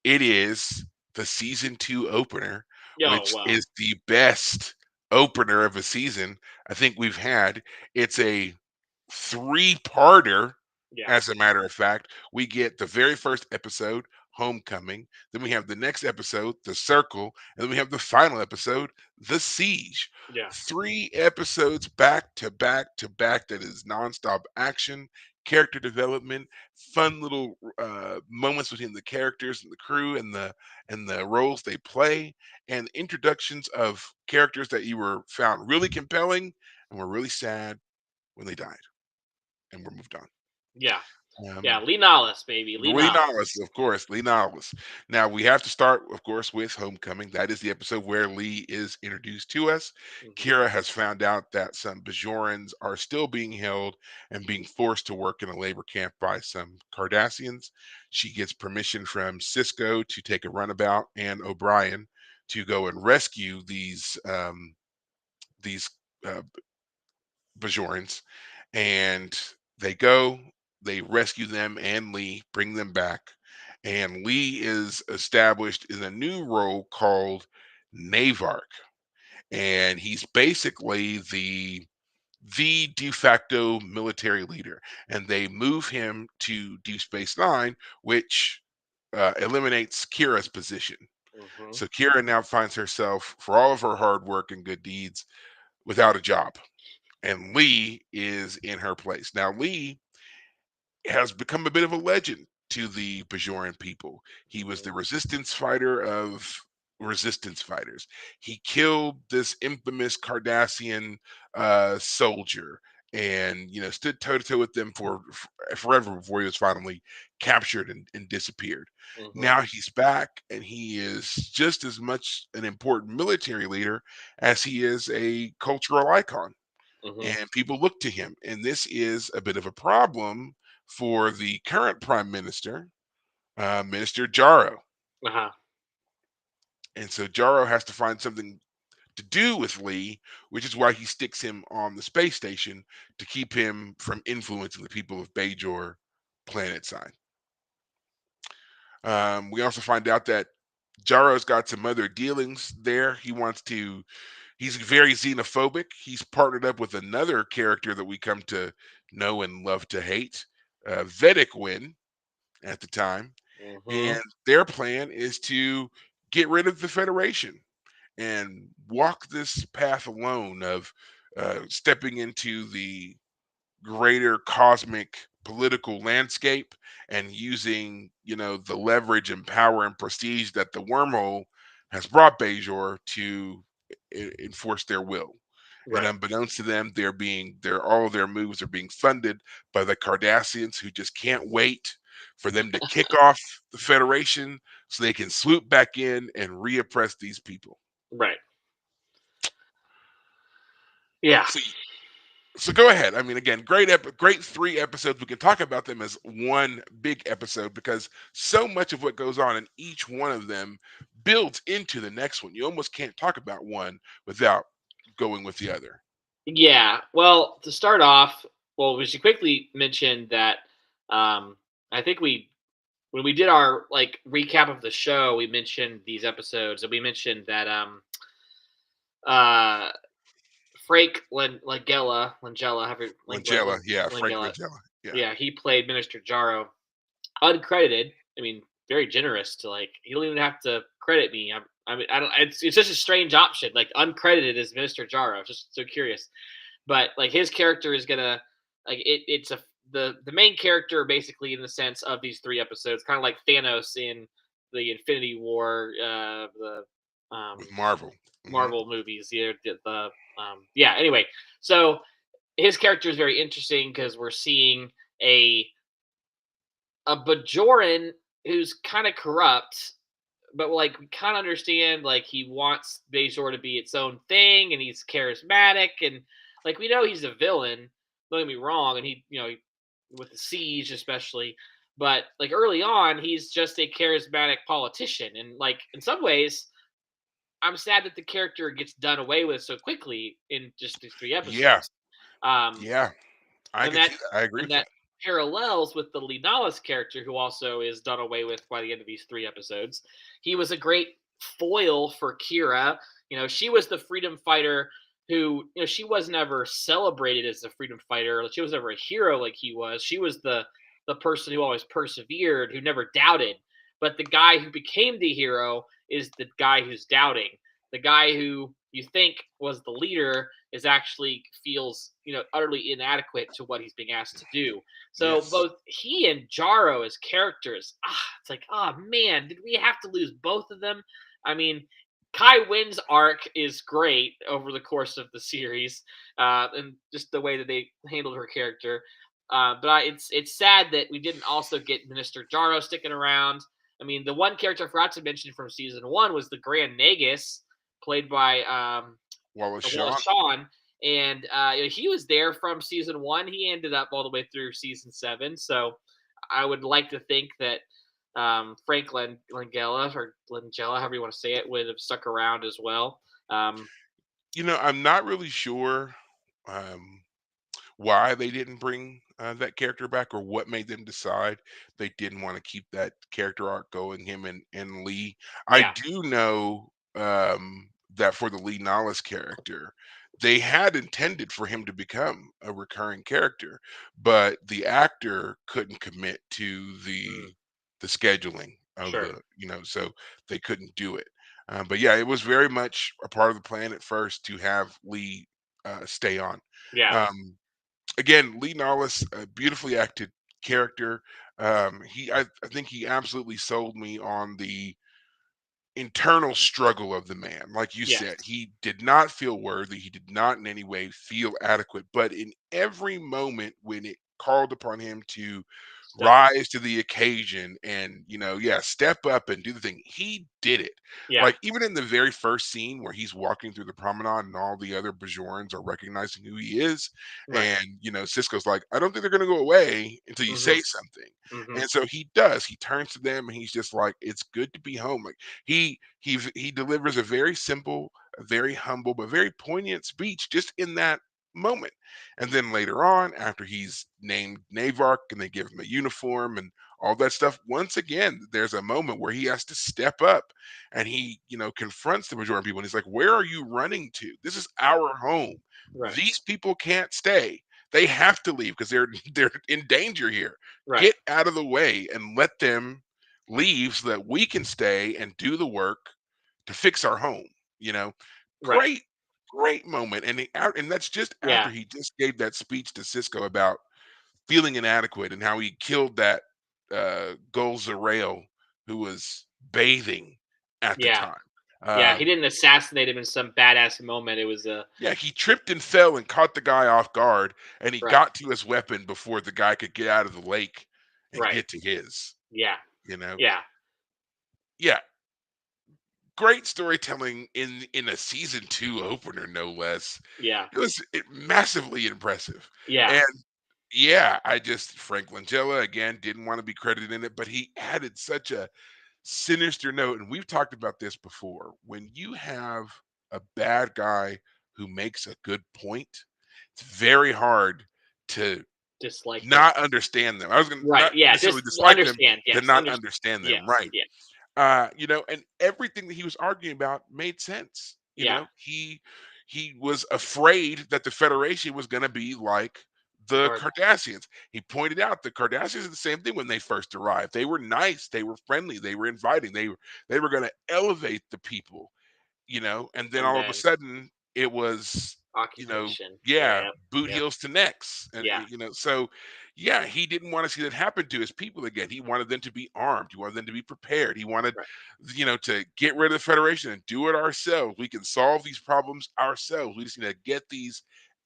it is the season 2 opener, Oh which well. is the best opener of a season I think we've had. It's a three-parter, Yeah. as a matter of fact. We get the very first episode, Homecoming. Then we have the next episode, The Circle. And then we have the final episode, The Siege. Yeah. 3 episodes back to back to back that is nonstop action, character development, fun little moments between the characters and the crew and the roles they play, and introductions of characters that you were found really compelling and were really sad when they died and were moved on. Yeah. Yeah. Um, Lee Nollis, baby. Lee Lee Nollis, Nollis. of course, Lee Nollis. Now we have to start, of course, with Homecoming. That is the episode where Lee is introduced to us. Hmm. Kira has found out that some Bajorans are still being held and being forced to work in a labor camp by some Cardassians. She gets permission from Cisco to take a runabout and O'Brien to go and rescue these uh, Bajorans, and they go, they rescue them and Lee, bring them back, and Lee is established in a new role called Navark, and he's basically the de facto military leader, and they move him to Deep Space Nine, which eliminates Kira's position. Hmm. So Kira now finds herself, for all of her hard work and good deeds, without a job, and Lee is in her place. Now, Lee has become a bit of a legend to the Bajoran people. He was Hmm. the resistance fighter of resistance fighters. He killed this infamous Cardassian soldier and stood toe to toe with them forever before he was finally captured and disappeared. Hmm. Now he's back and he is just as much an important military leader as he is a cultural icon, Hmm. and people look to him. And this is a bit of a problem for the current prime minister, Minister Jaro. Uh-huh. And so Jaro has to find something to do with Lee, which is why he sticks him on the space station to keep him from influencing the people of Bajor planet side. We also find out that Jaro's got some other dealings there. He's very xenophobic. He's partnered up with another character that we come to know and love to hate, Vedic Win at the time. Hmm. And their plan is to get rid of the Federation and walk this path alone of stepping into the greater cosmic political landscape and using, the leverage and power and prestige that the wormhole has brought Bajor to enforce their will. And Right. unbeknownst to them, all of their moves are being funded by the Cardassians, who just can't wait for them to kick off the Federation so they can swoop back in and reoppress these people. Right. Yeah. So so go ahead. I mean, again, great 3 episodes. We can talk about them as one big episode because so much of what goes on in each one of them builds into the next one. You almost can't talk about one without going with the other. Yeah. Well, to start off, well, we should quickly mention that um, I think when we did our like recap of the show, we mentioned these episodes, and we mentioned that uh Frank Langella, Langella, yeah, Frank Langella, Langella, yeah. yeah, he played Minister Jaro, uncredited. I mean, very generous to like. He don't even have to credit me. I mean, I don't. It's just a strange option. Like uncredited as Minister Jaro. Just so curious, but like his character is gonna like It's the main character basically in the sense of these 3 episodes, kind of like Thanos in the Infinity War, the With um Marvel. Hmm. Marvel movies. Yeah. Anyway, so his character is very interesting because we're seeing a Bajoran who's kind of corrupt, but like we kind of understand like he wants Bajor to be its own thing, and he's charismatic, and like we know he's a villain. Don't get me wrong, and he with the siege especially, but like early on he's just a charismatic politician, and like in some ways I'm sad that the character gets done away with so quickly in just these three Yeah, episodes. Um, yeah, I and can that see that. I agree and with that that. parallels with the Lenalis character, who also is done away with by the end of these three episodes. He was a great foil for Kira. She was the freedom fighter who, she was never celebrated as a freedom fighter. She was never a hero like he was. She was the person who always persevered, who never doubted. But the guy who became the hero is the guy who's doubting. The guy who you think was the leader is actually feels utterly inadequate to what he's being asked to do. So Yes. both he and Jaro as characters, it's like, oh man, did we have to lose both of them? I mean, Kai Wynn's arc is great over the course of the series, and just the way that they handled her character. It's sad that we didn't also get Minister Jaro sticking around. I mean, the one character I forgot to mention from season one was the Grand Nagus, played by Wallace Wallace Shawn. Shawn, and he was there from season one. He ended up all the way through season seven. So I would like to think that Frank Langella or Langella, however you want to say it, would have stuck around as well. Um, I'm not really sure um, why they didn't bring that character back or what made them decide they didn't want to keep that character arc going, him and Lee. I yeah, do know that for the Lee Nollis character, they had intended for him to become a recurring character, but the actor couldn't commit to the mm, scheduling of sure, so they couldn't do it. But yeah, it was very much a part of the plan at first to have Lee stay on. yeah, Um, Again, Lee Nollis, a beautifully acted character. I think he absolutely sold me on the internal struggle of the man. Like you said, yes, he did not feel worthy. He did not in any way feel adequate. But in every moment when it called upon him to step up, rise to the occasion and, yeah, step up and do the thing, he did it. yeah, Like even in the very first scene where he's walking through the promenade and all the other Bajorans are recognizing who he is. right, And, Cisco's like, I don't think they're going to go away until you mm-hmm, say something. mm-hmm, And so he does. He turns to them and he's just like, it's good to be home. Like he delivers a very simple, a very humble, but very poignant speech just in that moment. And then later on, after he's named Navark and they give him a uniform and all that stuff, once again, there's a moment where he has to step up and he, confronts the majority of people and he's like, where are you running to? This is our home. right, These people can't stay. They have to leave because they're they're in danger here. right, Get out of the way and let them leave so that we can stay and do the work to fix our home, you know? right, Great, great moment, and that's just after yeah, he just gave that speech to Cisco about feeling inadequate and how he killed that, Gul Zarael who was bathing at the yeah, time. yeah. He Um, didn't assassinate him in some badass moment. It was yeah, he tripped and fell and caught the guy off guard, and he right, got to his weapon before the guy could get out of the lake and right, get to his, yeah, you know? yeah, Yeah, great storytelling in a season 2 opener, no less. yeah, Massively impressive. yeah, And yeah, Frank Langella again didn't want to be credited in it, but he added such a sinister note. And we've talked about this before. When you have a bad guy who makes a good point, it's very hard to dislike them. not understand them. I was gonna Right. not Yeah. necessarily Just dislike them, understand. to Yes. not Understand. understand them, Yes. right? Yes. And everything that he was arguing about made sense. Yeah. He was afraid that the Federation was going to be like The the card. Cardassians. He pointed out the Cardassians are the same thing when they first arrived. They were nice, they were friendly, they were inviting, they were going to elevate the people, and then And all of a then sudden it was, occupation. yeah, Yeah. boot Yep. heels to necks. And, Yeah. so yeah, he didn't want to see that happen to his people again. He wanted them to be armed, he wanted them to be prepared, he wanted, Right. to get rid of the Federation and do it ourselves. We can solve these problems ourselves. We just need to get these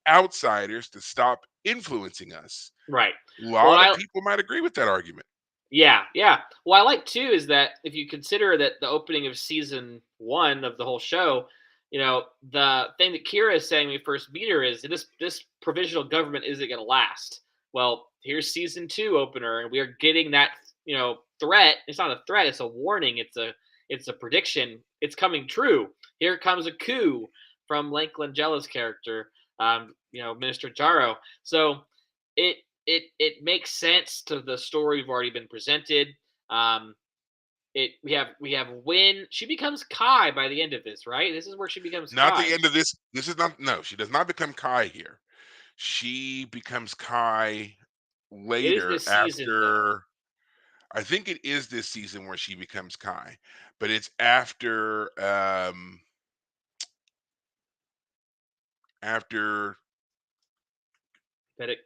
outsiders to stop influencing us. Right. A Well, lot of I people might agree with that argument. Yeah, yeah. Well, I like too is that if you consider that the opening of season one of the whole show, the thing that Kira is saying when we first meet her is this provisional government isn't going to last. Well, here's season two opener, and we are getting that threat. It's not a threat; it's a warning. It's a prediction. It's coming true. Here comes a coup from Lake Langella's character, Minister Jaro. So it it makes sense to the story we've already been presented. Um, we have Win. She becomes Kai by the end of this, right? This is where she becomes Not the Kai. end of this. This is not. No, she does not become Kai here. She becomes Kai It is later this season though. after. I think it is this season where she becomes Kai, but it's after Vedic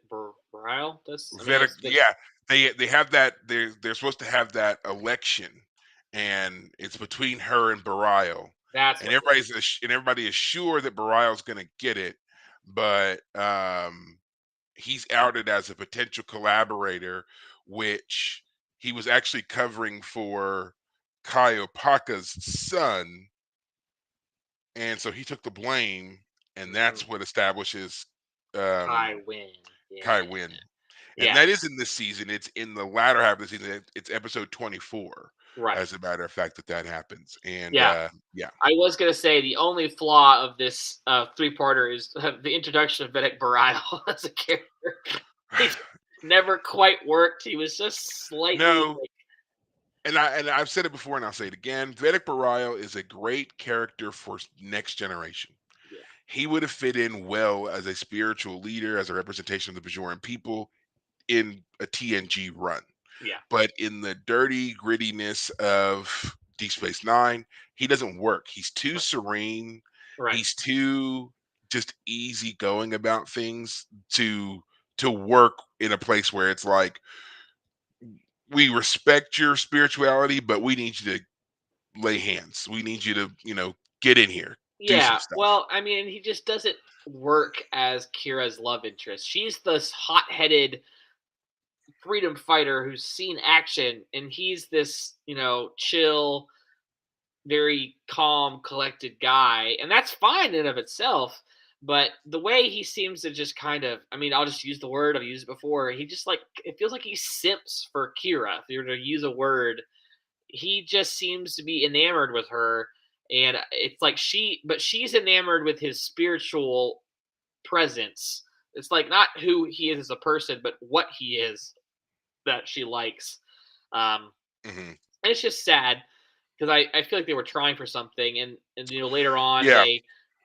Brile does. I mean, Vedic. that's the Yeah, they have that. They're supposed to have that election, and it's between her and Barial, that's and what it is. everybody is sure that Barial's going to get it, but he's outed as a potential collaborator, which he was actually covering for Kaiopaka's son, and so he took the blame, and Mhm. that's what establishes Kai um, Win. Yeah, Kai Win. And yeah, that is in this season. It's in the latter half of the season. It's episode 24, right. as a matter of fact, that happens. And Yeah. yeah, I was gonna say the only flaw of this three-parter is the introduction of Vedic Barial as a character. He never quite worked. He was just slightly no, and I've said it before, and I'll say it again. Vedic Bareil is a great character for next generation. yeah, He would have fit in well as a spiritual leader, as a representation of the Bajoran people in a TNG run. yeah, But in the dirty grittiness of Deep Space Nine, he doesn't work. He's too right, serene. right. He's too just easy going about things to work in a place where it's like, we respect your spirituality, but we need you to lay hands. We need you to, get in here, do some Yeah, stuff. well, I mean, he just doesn't work as Kira's love interest. She's this hot-headed freedom fighter who's seen action, and he's this, chill, very calm, collected guy, and that's fine in and of itself. But the way he seems to just kind of, I mean, I'll just use the word I've used it before. He just like it feels like he simps for Kira. If you're to use a word, he just seems to be enamored with her, and it's like but she's enamored with his spiritual presence. It's like not who he is as a person, but what he is that she likes. Um, Hmm. and it's just sad because I feel like they were trying for something, and later on Yeah,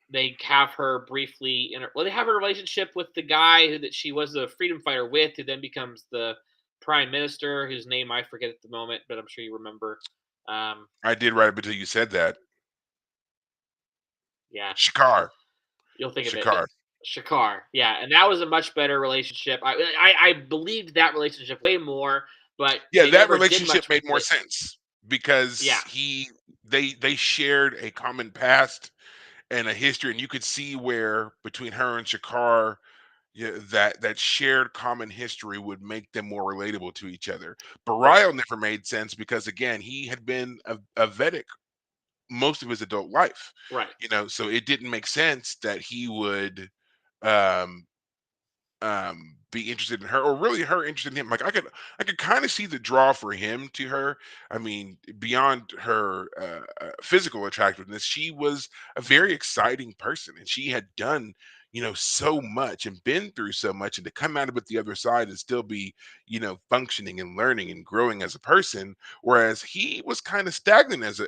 they have her briefly they have a relationship with the guy that she was a freedom fighter with, who then becomes the prime minister, whose name I forget at the moment, but I'm sure you remember. Um, I did right up until you said that. yeah, Shakar. you'll think of it. Shakar. Shakar, yeah, and that was a much better relationship. I believed that relationship way more, but Yeah, they that never did relationship much with made more it. sense Yeah, because they shared a common past and a history, and you could see where between her and Shakar, yeah, that shared common history would make them more relatable to each other. right, Barial never made sense because again, he had been a Vedic most of his adult life, right, so it didn't make sense that he would um be interested in her, or really her interested in him. Like I could kind of see the draw for him to her. I mean, beyond her physical attractiveness, she was a very exciting person, and she had done so much and been through so much, and to come out of it the other side and still be functioning and learning and growing as a person, whereas he was kind of stagnant as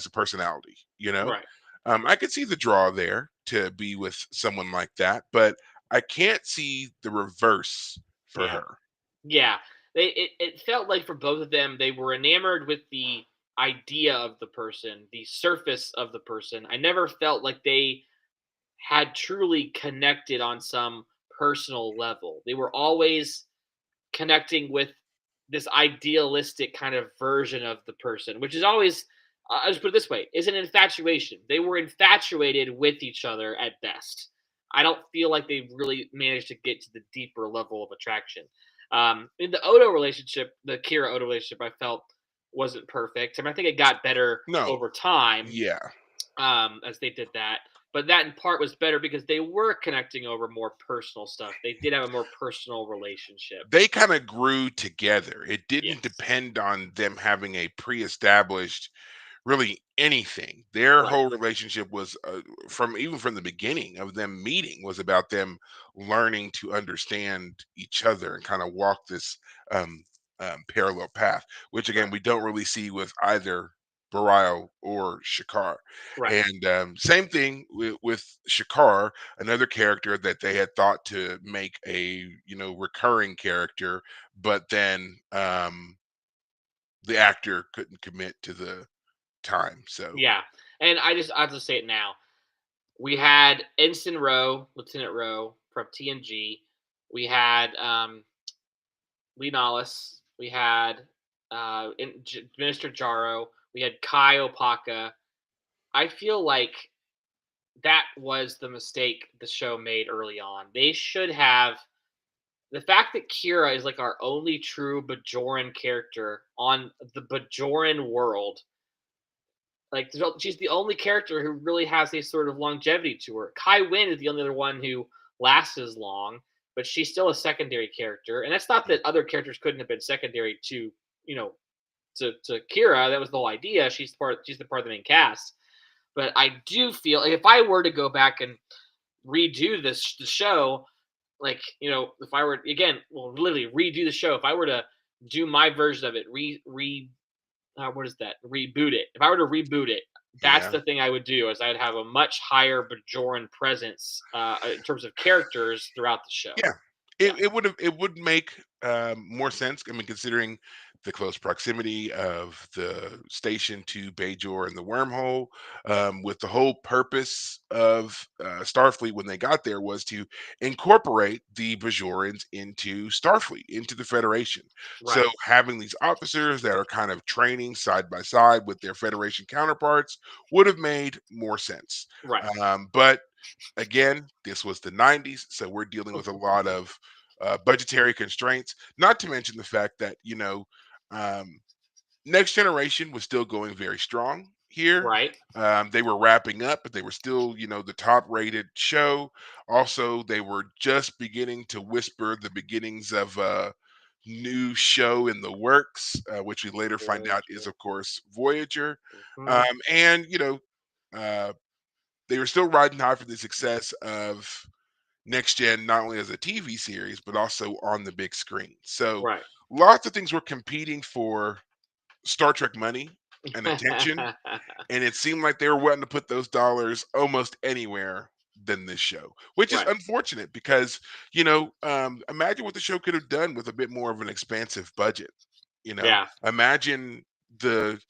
a personality. right. I could see the draw there to be with someone like that, but I can't see the reverse for Yeah. her. Yeah, it felt like for both of them, they were enamored with the idea of the person, the surface of the person. I never felt like they had truly connected on some personal level. They were always connecting with this idealistic kind of version of the person, which is always, I'll just put it this way, is an infatuation. They were infatuated with each other at best. I don't feel like they've really managed to get to the deeper level of attraction. In the Odo relationship, the Kira Odo relationship, I felt wasn't perfect. I mean, I think it got better No, over time yeah. as they did that. But that in part was better because they were connecting over more personal stuff. They did have a more personal relationship. They kinda grew together. It didn't Yes. depend on them having a pre-established really anything. Their Right. whole relationship was, from even from the beginning of them meeting, was about them learning to understand each other and kinda walk this, um, parallel path, which again, Right. we don't really see with either Bareil or Shakar. Right. And, same thing with Shakar, another character that they had thought to make a, recurring character, but then, the actor couldn't commit to the time, so Yeah. And I'll just say it now. We had Ensign Rowe, Lieutenant Rowe from TNG. We had Leonalis. We had Minister Jaro. We had Kai Opaka. I feel like that was the mistake the show made early on. They should have the fact that Kira is like our only true Bajoran character on the Bajoran world. Like she's the only character who really has a sort of longevity to her. Kai Wynn is the only other one who lasts as long, but she's still a secondary character. And that's not mhm, that other characters couldn't have been secondary to, you know, to Kira. That was the whole idea. She's the part of the main cast. But I do feel like if I were to go back and redo the show, like if I were again, well, literally redo the show. If I were to do my version of it, what is that? Reboot it. If I were to reboot it, that's yeah. the thing I would do. Is I'd have a much higher Bajoran presence in terms of characters throughout the show. Yeah, Yeah. it would make more sense. I mean, considering the close proximity of the station to Bajor and the wormhole, with the whole purpose of Starfleet when they got there was to incorporate the Bajorans into Starfleet, into the Federation. So Right. having these officers that are kind of training side by side with their Federation counterparts would have made more sense. Right. But again, this was the 90s, so we're dealing with a lot of budgetary constraints, not to mention the fact that, um, Next Generation was still going very strong here. Right. They were wrapping up, but they were still, the top rated show. Also, they were just beginning to whisper the beginnings of a new show in the works, which we later find out is, Voyager. of course, Voyager. Mhm. And, uh, they were still riding high for the success of Next Gen, not only as a TV series, but also on the big screen. So Right. lots of things were competing for Star Trek money and attention, and it seemed like they were wanting to put those dollars almost anywhere than this show, which is Right. unfortunate because imagine what the show could have done with a bit more of an expansive budget. Yeah. Imagine the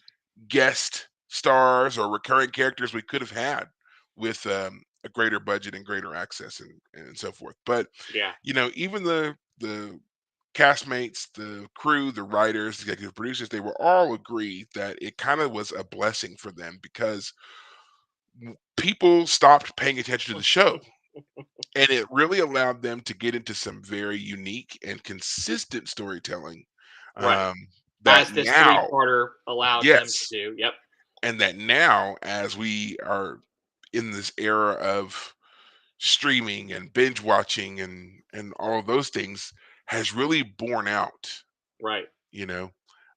guest stars or recurring characters we could have had with a greater budget and greater access and so forth. But Yeah. even the castmates, the crew, the writers, the executive producers, they were all agreed that it kind of was a blessing for them because people stopped paying attention to the show. And it really allowed them to get into some very unique and consistent storytelling, Right. um, that As this now, three-parter allowed them to yes, do. Yep. and that now, as we are in this era of streaming and binge watching and all of those things, has really borne out, Right. you know.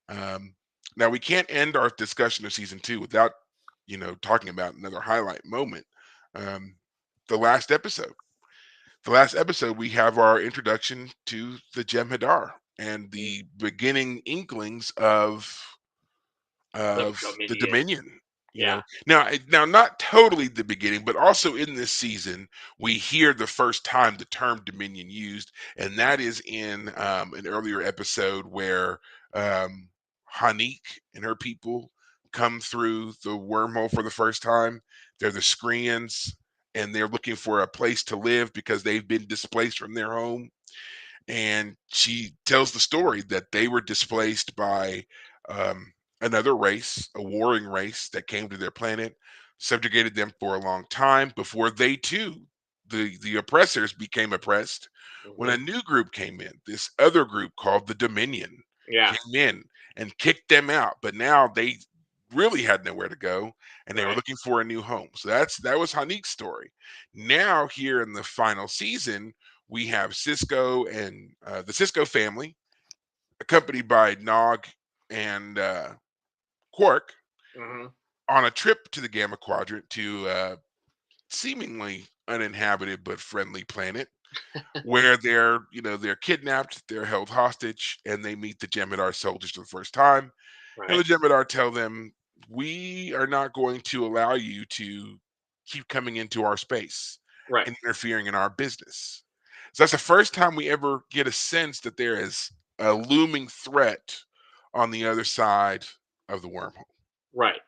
Um, Now we can't end our discussion of season two without, talking about another highlight moment. Um, the last episode. The last episode, we have our introduction to the Jem'Hadar and Mm. the beginning inklings of the Dominion. Dominion. Yeah. Now, not totally the beginning, but also in this season, we hear the first time the term Dominion used, and that is in an earlier episode where um, Hanik and her people come through the wormhole for the first time. They're the Screens, and they're looking for a place to live because they've been displaced from their home. And she tells the story that they were displaced by um, another race, a warring race that came to their planet, subjugated them for a long time before they too the oppressors became oppressed when a Hmm. new group came in. This other group called the Dominion Yeah. came in and kicked them out, but now they really had nowhere to go, and they were Right. looking for a new home. So that was Hanik's story. Now here in the final season, we have Cisco and the Cisco family, accompanied by Nog and Quark, Hmm. on a trip to the Gamma Quadrant to seemingly uninhabited but friendly planet where they're kidnapped, they're held hostage, and they meet the Jem'Hadar soldiers for the first time. And the Right. Jem'Hadar tell them, "We are not going to allow you to keep coming into our space Right. and interfering in our business." So that's the first time we ever get a sense that there is a looming threat on the other side of the wormhole. Right.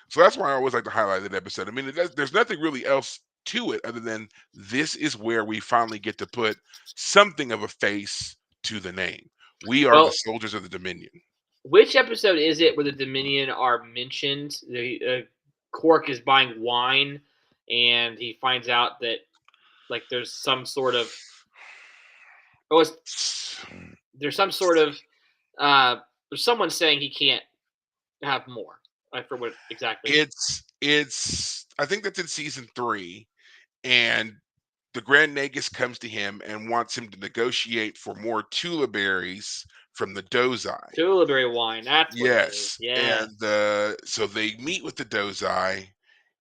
So that's why I always like to highlight that episode. I mean, there's nothing really else to it other than this is where we finally get to put something of a face to the name. We are the Well, soldiers of the Dominion. which episode is it where the Dominion are mentioned? The Quark is buying wine, and he finds out that like there's some sort of oh, there's some sort of uh, there's someone saying he can't have more. I forget what exactly. It's I think that's in season 3, and the Grand Nagus comes to him and wants him to negotiate for more Tula berries from the Dozai. Tuileries wine. That's what it is. Yes, Yeah. and so they meet with the Dozai.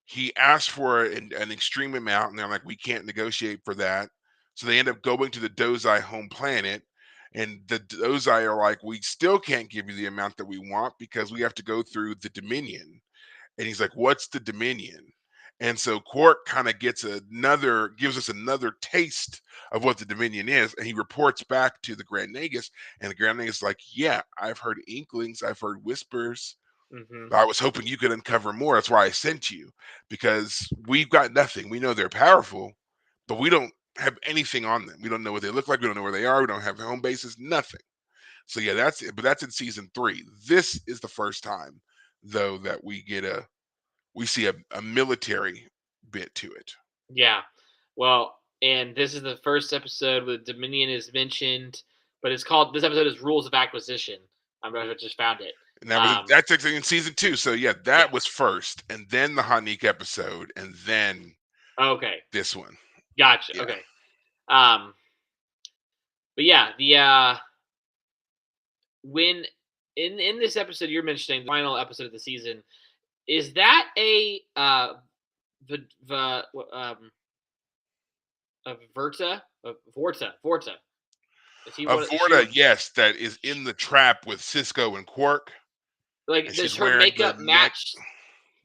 He asked for an extreme amount, and they're like, "We can't negotiate for that." So they end up going to the Dozai home planet, and the Dozai are like, "We still can't give you the amount that we want because we have to go through the Dominion." And he's like, "What's the Dominion?" And so Quark kind of gives us another taste of what the Dominion is, and he reports back to the Grand Nagus, and the Grand Nagus is like, "Yeah, I've heard inklings, I've heard whispers. Hmm. I was hoping you could uncover more. That's why I sent you, because we've got nothing. We know they're powerful, but we don't have anything on them. We don't know what they look like. We don't know where they are. We don't have home bases. Nothing." So yeah, that's it. But that's in season 3. This is the first time, though, that we see a military bit to it. Yeah. Well, and this is the first episode where Dominion is mentioned, but it's called this episode is Rules of Acquisition. I just found it. And that was Um, that's actually in season 2. So yeah, yeah. that was first, and then the Hanik episode, and then Okay. this one. Gotcha. Yeah. Okay. Um, but yeah, the when in this episode you're mentioning the final episode of the season, is that the Verta Vorta? Is he one? Is she Vorta, one? yes, that is in the trap with Cisco and Quark, Like, and does she's her wearing the makeup neck. match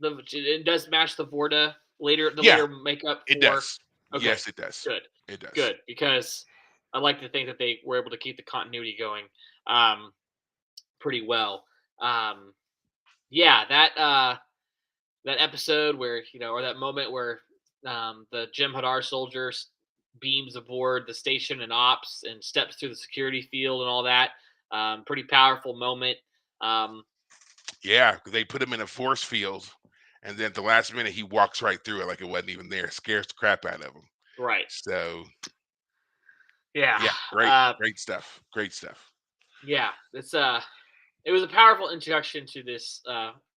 the? It does match the Vorta later. The Yeah, later makeup it for. does. Okay, Yes, it does. good, It does. good, because I like to think that they were able to keep the continuity going, um, pretty well. Um, yeah, that episode where or that moment where the Jim Hadar soldiers beams aboard the station and ops and steps through the security field and all that. Pretty powerful moment. Um, Yeah, they put him in a force field, and then at the last minute he walks right through it like it wasn't even there. Scares the crap out of him. right. So Yeah. yeah, great, Uh, great stuff. Great stuff. yeah. It was a powerful introduction to this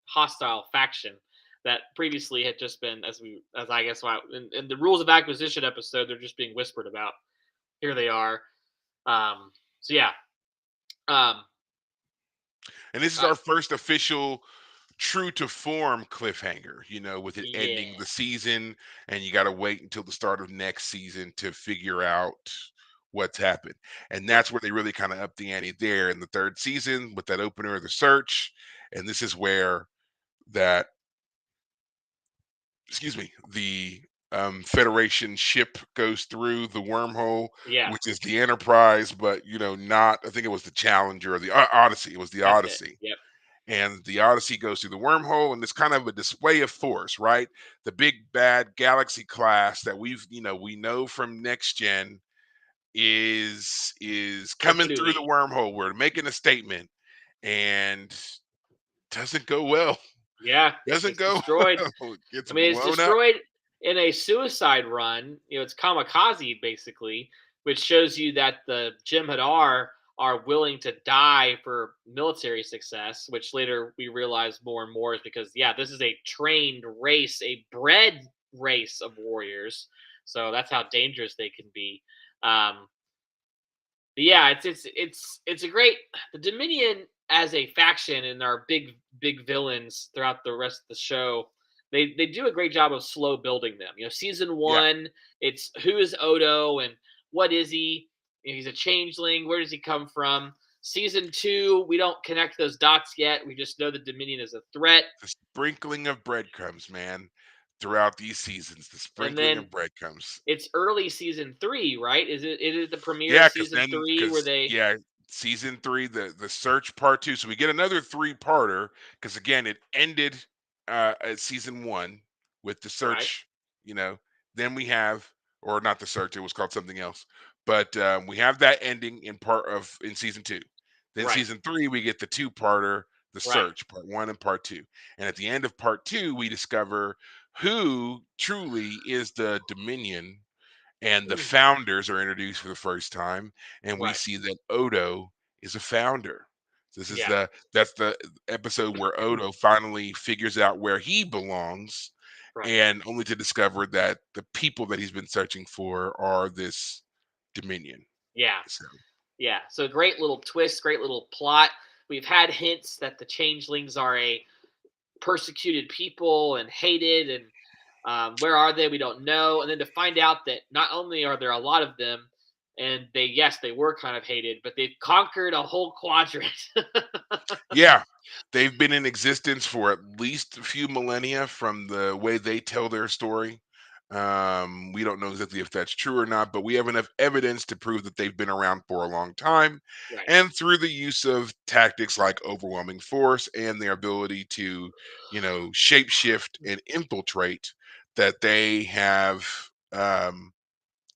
hostile faction that previously had just been, as I guess, in the rules of acquisition episode, they're just being whispered about. Here they are. So yeah. Um, And this is uh, our first official true to form cliffhanger, with it yeah. ending the season, and you got to wait until the start of next season to figure out what's happened. And Right. that's where they really kind of up the ante there in the third season with that opener of the search. And this is where that, excuse me, the Federation ship goes through the wormhole, Yeah. which is the Enterprise, but not. I think it was the Challenger or the Odyssey. It was the That's it. Odyssey, Yep. and the Odyssey goes through the wormhole, and it's kind of a display of force, right? The big bad Galaxy class that we know from Next Gen is coming through the Absolutely. wormhole. We're making a statement, and doesn't go well. Yeah. Doesn't It's go destroyed. well. It gets I mean, it's blown up. destroyed. in a suicide run, it's kamikaze basically, which shows you that the Jem'Hadar are willing to die for military success, which later we realize more and more is because yeah, this is a trained race, a bred race of warriors. So that's how dangerous they can be. Um, but yeah, it's a great the Dominion as a faction and our big villains throughout the rest of the show. They do a great job of slow building them. Season Yeah, one, it's who is Odo and what is he? He's a changeling. Where does he come from? Season two, we don't connect those dots yet. We just know the Dominion is a threat. the sprinkling of breadcrumbs, man, throughout these seasons, the And sprinkling then of breadcrumbs. it's early season three, right? Is it the premiere of Yeah, because season then, three where because they yeah, season 3, the search part 2, so we get another three-parter, because again, it ended, at season 1 with the right, search, you know, then we have, or not the search, it was called something else, but, we have that ending in season 2. Then right, season 3, we get the two-parter, The right. Search, part 1 and part 2, and at the end of part 2, we discover who truly is the Dominion, and the founders are introduced for the first time, and we Right. see that Odo is a founder. This is Yeah. the episode where Odo finally figures out where he belongs, Right. and only to discover that the people that he's been searching for are this Dominion. Yeah. So Yeah. So great little twist, great little plot. We've had hints that the changelings are a persecuted people and hated, and where are they? We don't know. And then to find out that not only are there a lot of them, and yes, they were kind of hated, but they've conquered a whole quadrant. yeah, they've been in existence for at least a few millennia from the way they tell their story. We don't know exactly if that's true or not, but we have enough evidence to prove that they've been around for a long time. Right. And through the use of tactics like overwhelming force and their ability to, shapeshift and infiltrate, that they have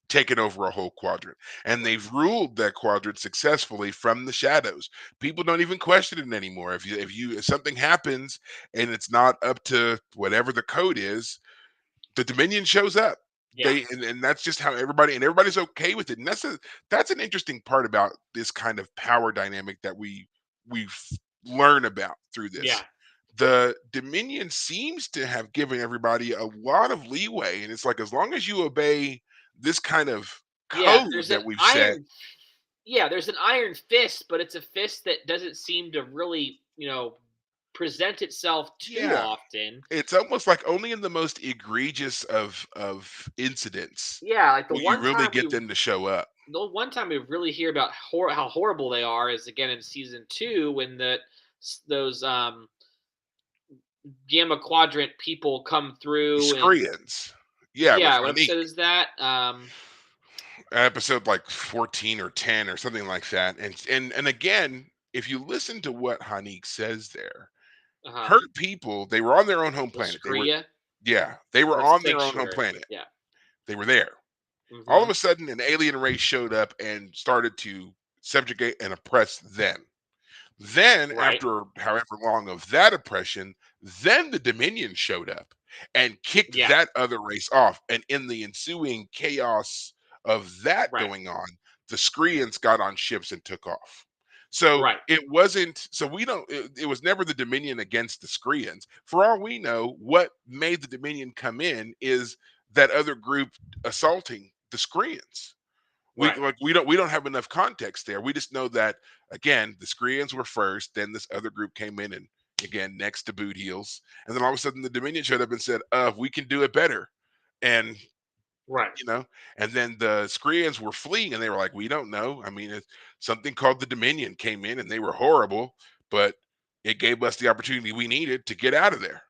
taken over a whole quadrant, and Right. they've ruled that quadrant successfully from the shadows. People don't even question it anymore. If something happens and it's not up to whatever the code is, the Dominion shows up. Yeah. And that's just how everybody's okay with it. And that's an interesting part about this kind of power dynamic that we learn about through Yeah. this. The Dominion seems to have given everybody a lot of leeway, and it's like as long as you obey this kind of Yeah. code There's an that we've set. iron. Yeah. There's an iron fist, but it's a fist that doesn't seem to really, present itself too Yeah, often. it's almost like only in the most egregious of incidents Yeah, like will you really get them to show up. the one time we really hear about how horrible they are is again in season two when those gamma quadrant people come The through and Screens. Yeah, with yeah, what Hanique. episode is that? Episode like 14 or 10 or something like that. And again, if you listen to what Hanique says there, Uh-huh. her people, they were on their own home planet. Lascria, They were the on their own home sanctuary. planet. Yeah. They were there. All of Mm-hmm. a sudden, an alien race showed up and started to subjugate and oppress them. Then, Right. after however long of that oppression, then the Dominion showed up and kicked Yeah. that other race off. And in the ensuing chaos of that Right. going on, the Screens got on ships and took off. So Right. it wasn't, so we don't, it was never the Dominion against the Screens. For all we know, what made the Dominion come in is that other group assaulting the Screens. Right. We don't have enough context there. We just know that again, the Screens were first, then this other group came in and again next to Boot Heels, and then all of a sudden the Dominion showed up and said, we can do it better. And Right. you know, and then the Screens were fleeing and they were like, we don't know. I mean, something called the Dominion came in and they were horrible, but it gave us the opportunity we needed to get out of there.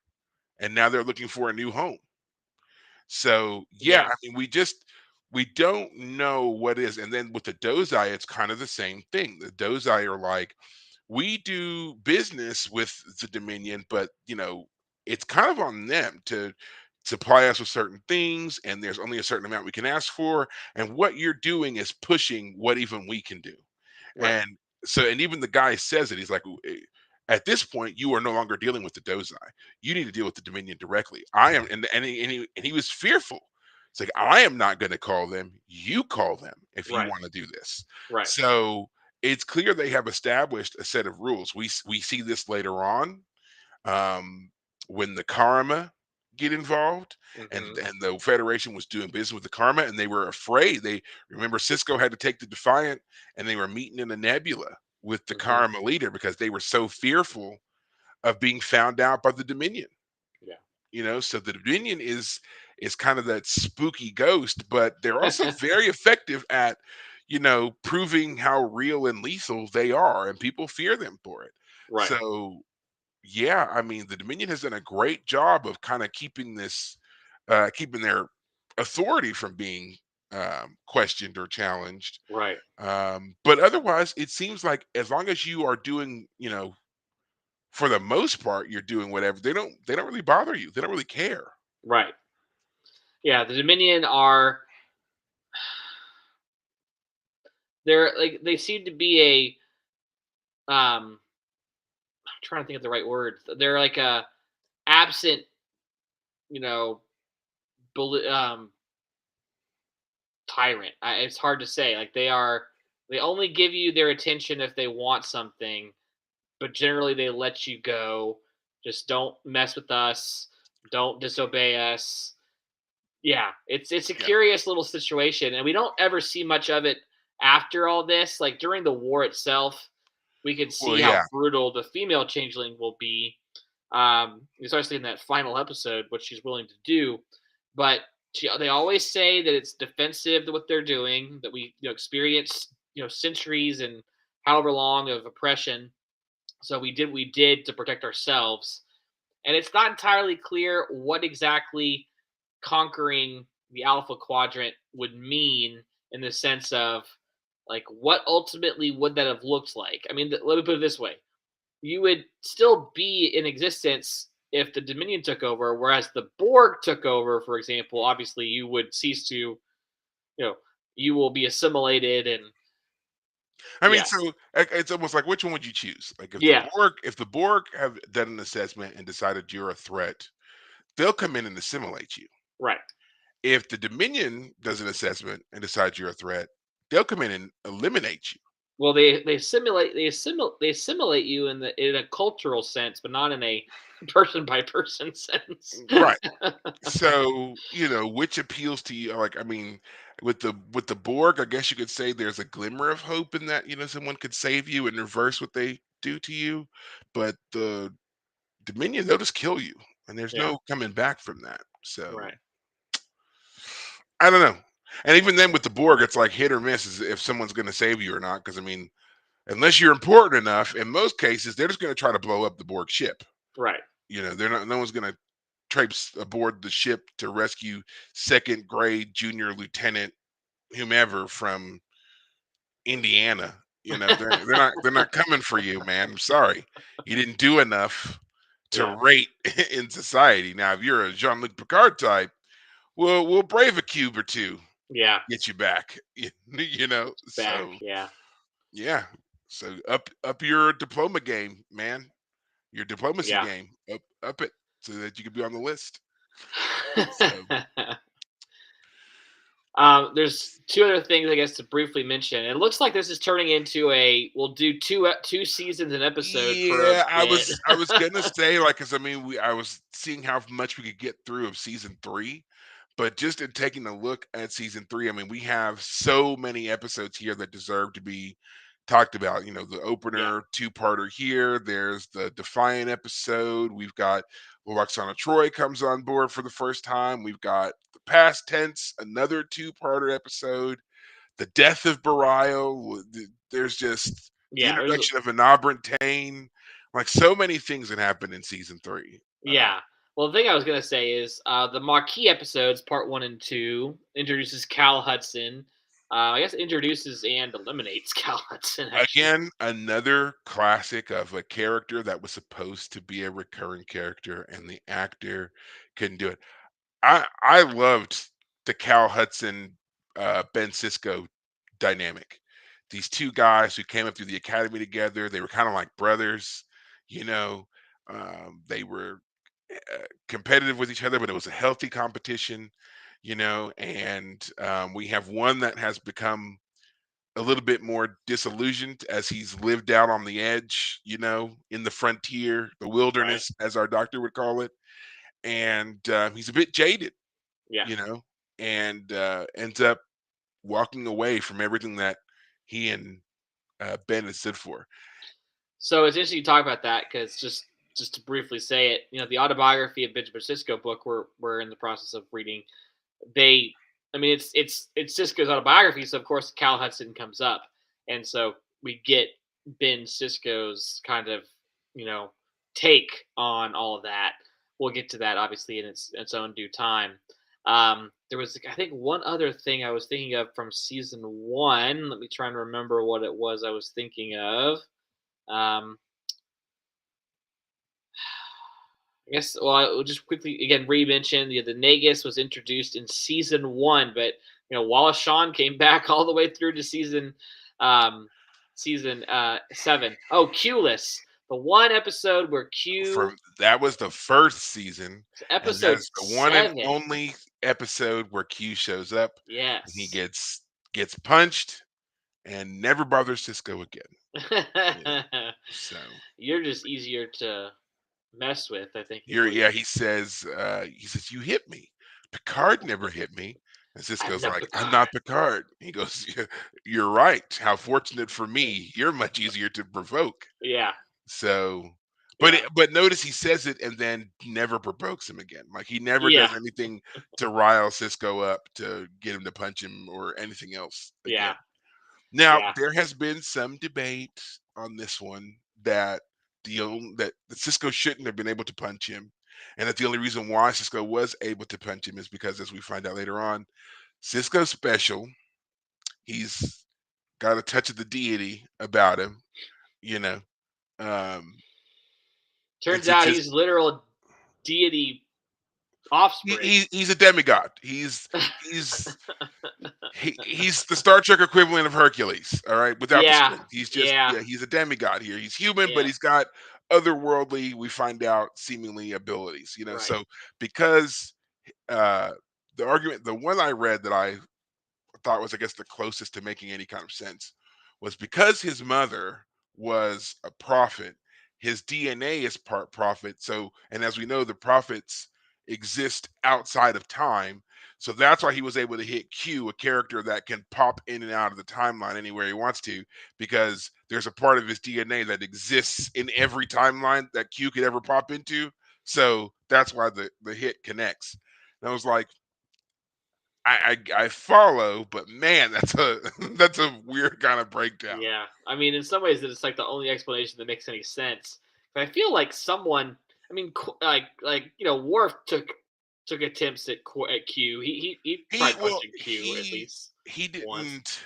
And now they're looking for a new home. So yeah, Yeah. I mean, we don't know what is, and then with the Dozai, it's kind of the same thing. The Dozai are like, we do business with the Dominion, but it's kind of on them to supply us with certain things, and there's only a certain amount we can ask for, and what you're doing is pushing what even we can do. Right. And so, and even the guy says it. He's like, At this point, you are no longer dealing with the Dozai. You need to deal with the Dominion directly. I am, and he was fearful. It's like I am not going to call them. You call them if you Right. want to do this. Right. So it's clear they have established a set of rules. We see this later on um, when the Karma get involved, Hmm. and the Federation was doing business with the Karma, and they were afraid. They remember Cisco had to take the Defiant, and they were meeting in a nebula with the Hmm. Karma leader because they were so fearful of being found out by the Dominion. Yeah. So the Dominion is kind of that spooky ghost, but they're also very effective at proving how real and lethal they are, and people fear them for it. Right. So yeah, I mean, the Dominion has done a great job of kind of keeping their authority from being questioned or challenged. Right. But otherwise, it seems like as long as you are doing, for the most part, you're doing whatever. They don't really bother you. They don't really care. Right. Yeah. The Dominion are they're like they seem to be I'm trying to think of the right word. They're like a absent, you know, bully, tyrant. It's hard to say. Like they only give you their attention if they want something, but generally they let you go. Just don't mess with us. Don't disobey us. Yeah, it's a Yeah. curious little situation, and we don't ever see much of it after all this. Like during the war itself, we can Well, see yeah. how brutal the female changeling will be, especially in that final episode, what she's willing to do. But they always say that it's defensive to what they're doing, that we experience centuries and however long of oppression. So we did to protect ourselves, and it's not entirely clear what exactly conquering the Alpha Quadrant would mean in the sense of like what ultimately would that have looked like. I mean, let me put it this way: you would still be in existence if the Dominion took over, whereas the Borg took over, for example. Obviously, you would cease to, know, you will be assimilated, and I mean, yeah, so it's almost like which one would you choose? Like yeah, If the Borg have done an assessment and decided you're a threat, they'll come in and assimilate you. right. If the Dominion does an assessment and decides you're a threat, they'll come in and eliminate you. Well, they assimilate you in a cultural sense, but not in a person by person sense. Right. So, which appeals to you? Like, I mean, with the Borg, I guess you could say there's a glimmer of hope in that, someone could save you and reverse what they do to you. But the Dominion, they'll just kill you. And there's Yeah, no coming back from that. So right. I don't know. And even then with the Borg, it's like hit or miss is if someone's gonna save you or not. Because I mean, unless you're important enough, in most cases, they're just gonna try to blow up the Borg ship. Right. They're not no one's gonna traipse aboard the ship to rescue second grade junior lieutenant whomever from Indiana. They're not coming for you, man. I'm sorry. You didn't do enough to Yeah. rate in society. Now, if you're a Jean-Luc Picard type, we'll brave a cube or two, Yeah. get you back. Back. So Yeah. yeah. So up your diploma game, man. Your diplomacy Yeah. game. Up it so that you can be on the list. So There's two other things I guess to briefly mention. It looks like this is turning into a we'll do two seasons an episode for a yeah, I bit. was I was gonna say like, 'cause I mean, I was seeing how much we could get through of season 3, but just in taking a look at season 3, I mean, we have so many episodes here that deserve to be talked about. The Yeah. opener two-parter here. There's the Defiant episode. We've got Roxana Troy comes on board for the first time. We've got the past tense, another two-parter episode. The death of Barial. There's just the Yeah. introduction of Anabran Tain. Like so many things that happened in season 3. Yeah. Well, the thing I was gonna say is the marquee episodes, part one and two, introduces Cal Hudson. I guess introduces and eliminates Cal Hudson actually. Again, another classic of a character that was supposed to be a recurring character, and the actor couldn't do it. I loved the Cal Hudson, Ben Cisco dynamic. These two guys who came up through the academy together, they were kind of like brothers. You know, they were competitive with each other, but it was a healthy competition. And we have one that has become a little bit more disillusioned as he's lived out on the edge, in the frontier, the Right. wilderness, as our doctor would call it. And he's a bit jaded, Yeah. you know, and ends up walking away from everything that he and Ben had stood for. So it's interesting you talk about that because just to briefly say it, the autobiography of Benjamin Sisko book we're in the process of reading. They, I mean, it's Sisko's autobiography, so of course Cal Hudson comes up, and so we get Ben Sisko's kind of you know take on all of that. We'll get to that obviously in its own due time. There was, I think, one other thing I was thinking of from season one. Let me try and remember what it was I was thinking of. Um, I guess. Well, I will just quickly again re-mention the Nagus was introduced in season one, but Wallace Shawn came back all the way through to um, season seven. Oh, Q-less, the one episode where Q, From that was the first season, and that episode is the one and 7. only episode where Q shows up and he Yes. gets punched and never bothers Cisco again. You know, so You're just easier to mess with, I think, is you're what you. yeah. He says you hit me. Picard never hit me. And I'm Cisco's the like, I'm Picard. not Picard. He goes, You're right. How fortunate for me. You're much easier to provoke. Yeah, So, but yeah, but notice he says it and then never provokes him again. Like he never yeah, does anything to rile Cisco up to get him to punch him or anything else yeah, again. Now, yeah. there has been some debate on this one that that Cisco shouldn't have been able to punch him, and that the only reason why Cisco was able to punch him is because, as we find out later on, Cisco's special. He's got a touch of the deity about him, you know. Um, Turns it's out his he's literal deity he, offspring. he's a demigod. He's he's the Star Trek equivalent of Hercules, all right, without the Yeah, strength. He's just yeah, yeah, he's a demigod here. He's human, but yeah. he's got otherworldly, we find out, seemingly abilities, Right, So because uh the one I read that I thought was, I guess, the closest to making any kind of sense was because his mother was a prophet, his DNA is part prophet. So, and as we know, the prophets exist outside of time. So that's why he was able to hit Q, a character that can pop in and out of the timeline anywhere he wants to, because there's a part of his DNA that exists in every timeline that Q could ever pop into. So that's why the hit connects. And I was like, I follow, but man, that's a that's a weird kind of breakdown. yeah. I mean, in some ways, it's like the only explanation that makes any sense. But I feel like someone, I mean, Worf took attempts at Q. He He tried well, punching Q at least he once. didn't.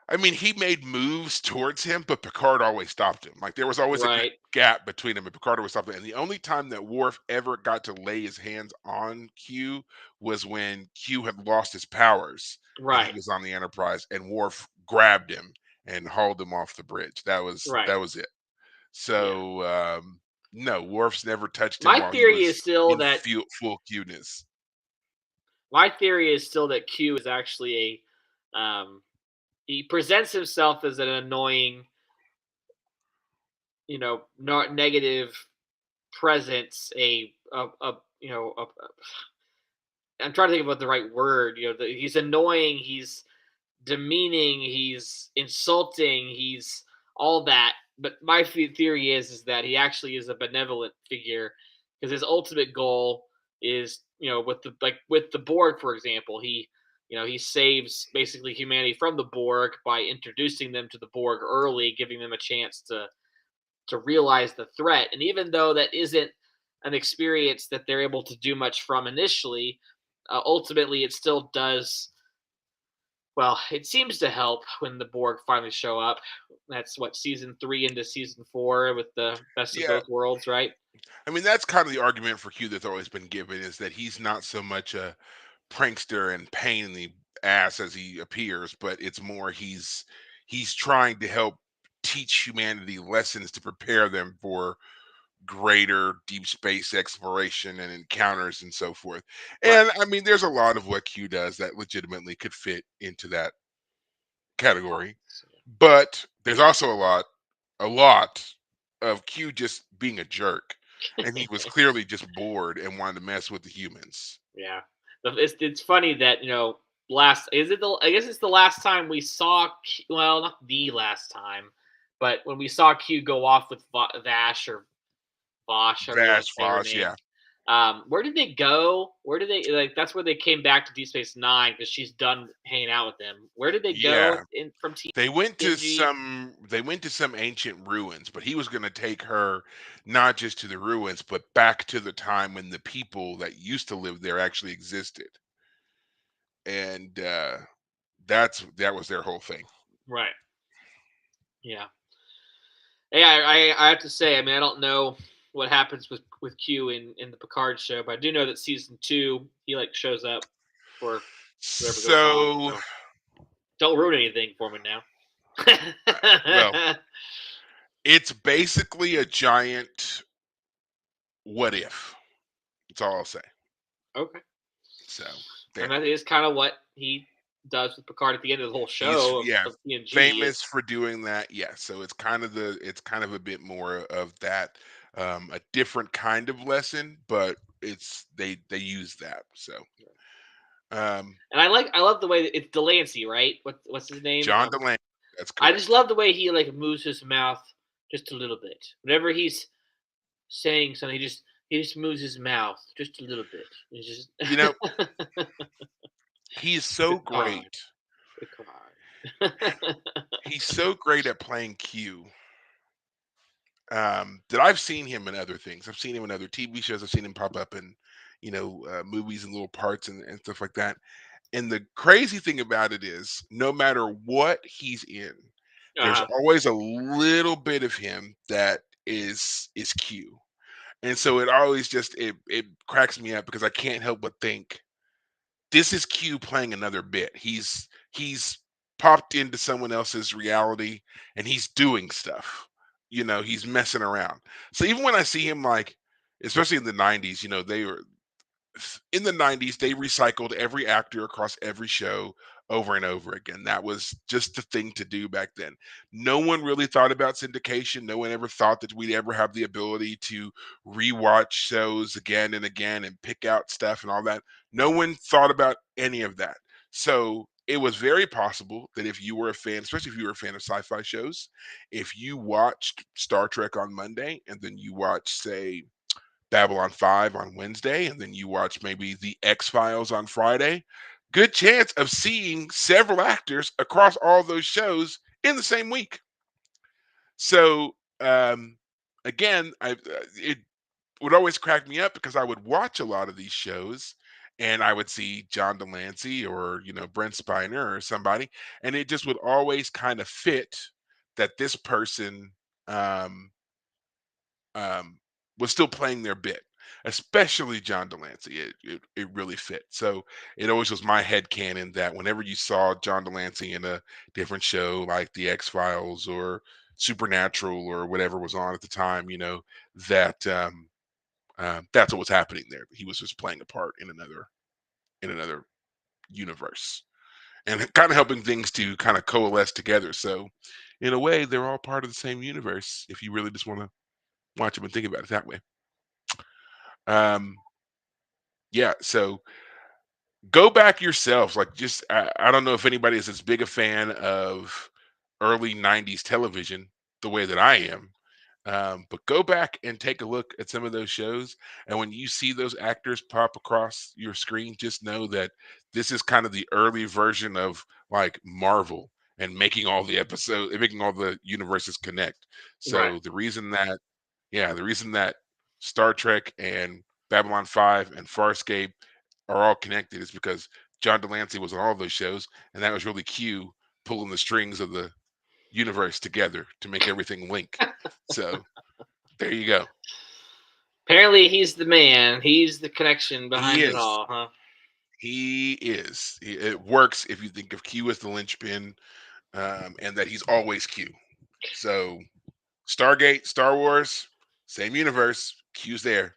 I mean, he made moves towards him, but Picard always stopped him. Like there was always a Right, gap between him, and Picard always stopped him. And the only time that Worf ever got to lay his hands on Q was when Q had lost his powers and he right, was on the Enterprise, and Worf grabbed him and hauled him off the bridge. right. That was it. Yeah. So no, Worf's never touched him My while he theory was is still in that full cuteness. my theory is still that Q is actually he presents himself as an annoying, not negative presence, I'm trying to think about the right word. He's annoying, he's demeaning, he's insulting, he's all that. But my theory is that he actually is a benevolent figure because his ultimate goal is, with the Borg, for example, he saves basically humanity from the Borg by introducing them to the Borg early, giving them a chance to realize the threat. And even though that isn't an experience that they're able to do much from initially, ultimately it still does. Well, it seems to help when the Borg finally show up. That's what, season 3 into season 4 with the best of Yeah, both worlds, right? I mean that's kind of the argument for Q that's always been given, is that he's not so much a prankster and pain in the ass as he appears, but it's more he's trying to help teach humanity lessons to prepare them for greater deep space exploration and encounters and so forth. Right. And I mean, there's a lot of what Q does that legitimately could fit into that category, So, but there's also a lot of Q just being a jerk, and he was clearly just bored and wanted to mess with the humans. yeah. It's funny that last is it the I guess it's the last time we saw well, not the last time, but when we saw Q go off with Vash or Vosh, however you want Vash, to say her Voss, name. yeah, Where did they go? Where did they like? That's where they came back to Deep Space Nine because she's done hanging out with them. Where did they go yeah. in from TNG? They went to some ancient ruins, but he was going to take her not just to the ruins, but back to the time when the people that used to live there actually existed, and that was their whole thing. Right. Yeah. Yeah. I have to say. I mean, I don't know what happens with Q in the Picard show, but I do know that season two he like shows up for whatever goes on. So, So don't ruin anything for me now. well, it's basically a giant what if. That's all I'll say. Okay. So And there. that is kind of what he does with Picard at the end of the whole He's show yeah, of TNG. famous It's for doing that. Yeah, so it's kind of a bit more of that, a different kind of lesson, but they use that. So um, and I love the way that it's Delancey, right? What's his name? John DeLance, that's I just correct. love the way he like moves his mouth just a little bit. Whenever he's saying something, he just moves his mouth just a little bit. It's just You know, he is so Picard, great. Picard. He's so great at playing Q. That I've seen him in other things. I've seen him in other TV shows. I've seen him pop up in, movies and little parts and stuff like that. And the crazy thing about it is, no matter what he's in, there's Uh-huh. always a little bit of him that is Q. And so it always just it cracks me up because I can't help but think this is Q playing another bit. He's popped into someone else's reality and he's doing stuff. He's messing around. So even when I see him like, especially in the 90s, they were in the 90s they recycled every actor across every show over and over again. That was just the thing to do back then. No one really thought about syndication. No one ever thought that we'd ever have the ability to rewatch shows again and again and pick out stuff and all that. No one thought about any of that. So it was very possible that if you were a fan, especially if you were a fan of sci-fi shows, if you watched Star Trek on Monday and then you watched, say, Babylon 5 on Wednesday, and then you watch maybe The X Files on Friday, good chance of seeing several actors across all those shows in the same week. So, again, it would always crack me up because I would watch a lot of these shows and I would see John Delancey or, Brent Spiner or somebody, and it just would always kind of fit that this person um, um, was still playing their bit, especially John Delancey. It really fit. So it always was my head canon that whenever you saw John Delancey in a different show like The X Files or Supernatural or whatever was on at the time, that that's what was happening there. He was just playing a part in another universe and kind of helping things to kind of coalesce together. So in a way, they're all part of the same universe if you really just want to watch them and think about it that way. Um, yeah, so go back yourselves. Like, just I don't know if anybody is as big a fan of early '90s television the way that I am, but go back and take a look at some of those shows. And when you see those actors pop across your screen, just know that this is kind of the early version of like Marvel and making all the episodes, making all the universes connect. Right. So the reason that Star Trek and Babylon 5 and Farscape are all connected is because John Delancey was on all those shows, and that was really Q pulling the strings of the universe together to make everything link. So there you go. Apparently, he's the man. He's the connection He behind it is. all, huh? He is. It works if you think of Q as the linchpin, and that he's always Q. So Stargate, Star Wars, same universe. Cues there.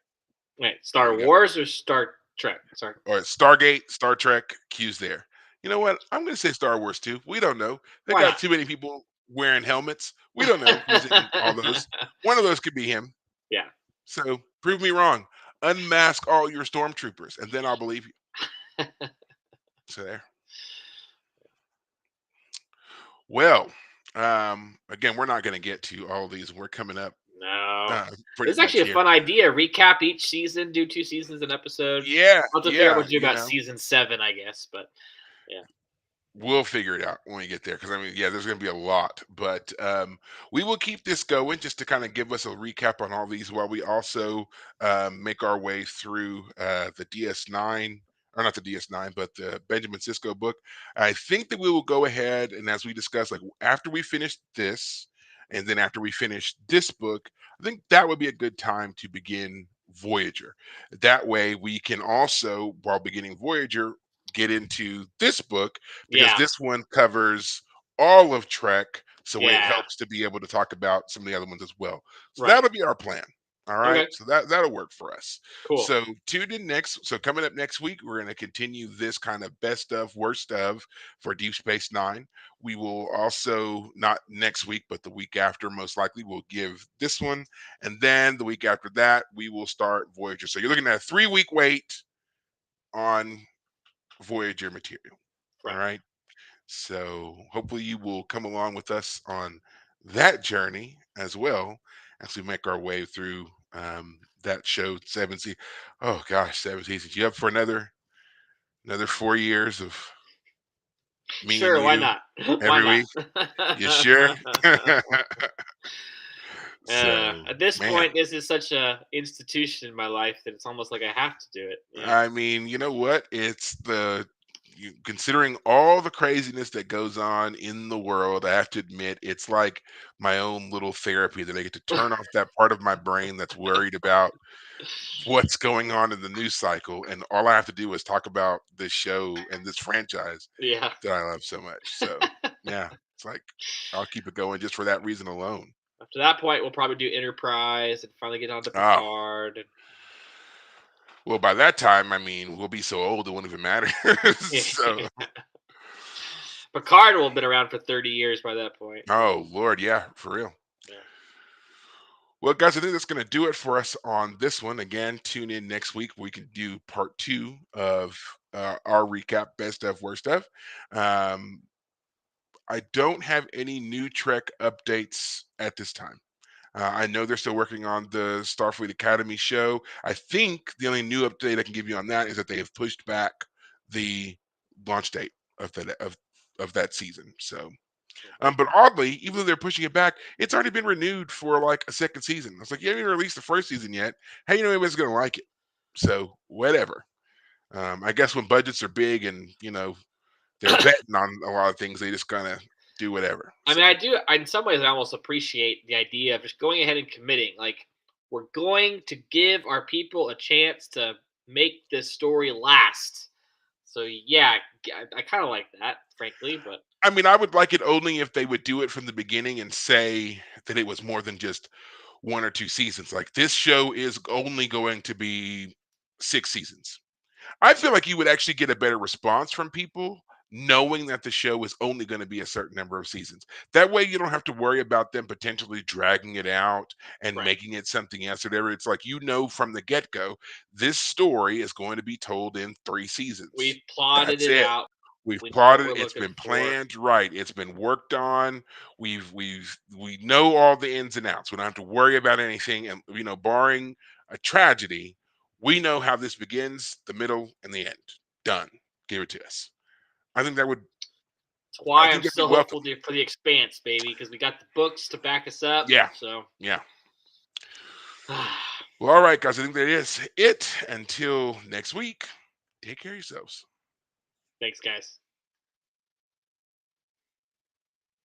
Wait, There Star you go. Wars or Star Trek? Sorry. Or Stargate, Star Trek, cues there. You know what? I'm going to say Star Wars too. We don't know. They Why got not? too many people wearing helmets. We don't know who's in all those. One of those could be him. Yeah. So prove me wrong. Unmask all your stormtroopers, and then I'll believe you. So there. Well, again, we're not going to get to all these. We're coming up No. pretty This is much actually a here. fun idea. Recap each season, do 2 seasons an episode. Yeah, I'll have to figure out yeah. what to do about season 7, I guess. But yeah. We'll figure it out when we get there because I mean, yeah, there's going to be a lot, but we will keep this going just to kind of give us a recap on all these while we also make our way through the DS9 or not the DS9, but the Benjamin Sisko book. I think that we will go ahead and as we discuss, like after we finish this, and then after we finish this book, I think that would be a good time to begin Voyager. That way, we can also, while beginning Voyager, get into this book because Yeah. this one covers all of Trek. So it Yeah. helps to be able to talk about some of the other ones as well. So Right. that'll be our plan. All right. Okay. So that'll work for us. Cool. So tune in next. So coming up next week, we're going to continue this kind of best of, worst of for Deep Space Nine. We will also not next week, but the week after, most likely, we'll give this one, and then the week after that, we will start Voyager. So you're looking at a 3 week wait on Voyager material. All Right. right. So hopefully you will come along with us on that journey as well as we make our way through that show 7 seasons. Oh gosh, 7 seasons. You up for another 4 years of me and Sure. Why you not? Why every not? week? You sure? So At this man, point, this is such a institution in my life that it's almost like I have to do it. You know? I mean, you know what? Considering all the craziness that goes on in the world, I have to admit it's like my own little therapy that I get to turn off that part of my brain that's worried about what's going on in the news cycle, and all I have to do is talk about this show and this franchise Yeah. that I love so much. So yeah, it's like I'll keep it going just for that reason alone. After that point, we'll probably do Enterprise and finally get on to Oh, Picard. well, by that time, I mean we'll be so old it won't even matter. So, Picard will have been around for 30 years by that point. oh Lord, yeah, for real. Yeah. Well, guys, I think that's going to do it for us on this one. Again, tune in next week. We can do part two of our recap, best of, worst of. Um, I don't have any new Trek updates at this time. I know they're still working on the Starfleet Academy show. I think the only new update I can give you on that is that they have pushed back the launch date of that season. So but oddly, even though they're pushing it back, it's already been renewed for like a second season. I was like, you haven't even released the first season yet. How you know anybody's going to like it? So whatever. I guess when budgets are big and they're betting on a lot of things, they just kind of do whatever. I So mean, in some ways, I almost appreciate the idea of just going ahead and committing. Like, we're going to give our people a chance to make this story last. So, yeah, I kind of like that, frankly. But I mean, I would like it only if they would do it from the beginning and say that it was more than just 1 or 2 seasons. Like this show is only going to be 6 seasons. I feel like you would actually get a better response from people knowing that the show is only going to be a certain number of seasons. That way, you don't have to worry about them potentially dragging it out and right, making it something else or whatever. It's like from the get go, this story is going to be told in 3 seasons. we've plotted That's it it. out. We've We know what plotted. we're It's looking been for. planned right. It's been worked on. We know all the ins and outs. We don't have to worry about anything. And barring a tragedy, we know how this begins, the middle, and the end. Done. Give it to us. I think that would. That's I why I'm think that'd be still welcome. hopeful for the Expanse, baby, because we got the books to back us up. Yeah. So, Yeah. Well, all right, guys. I think that is it. Until next week. Take care of yourselves. thanks, guys.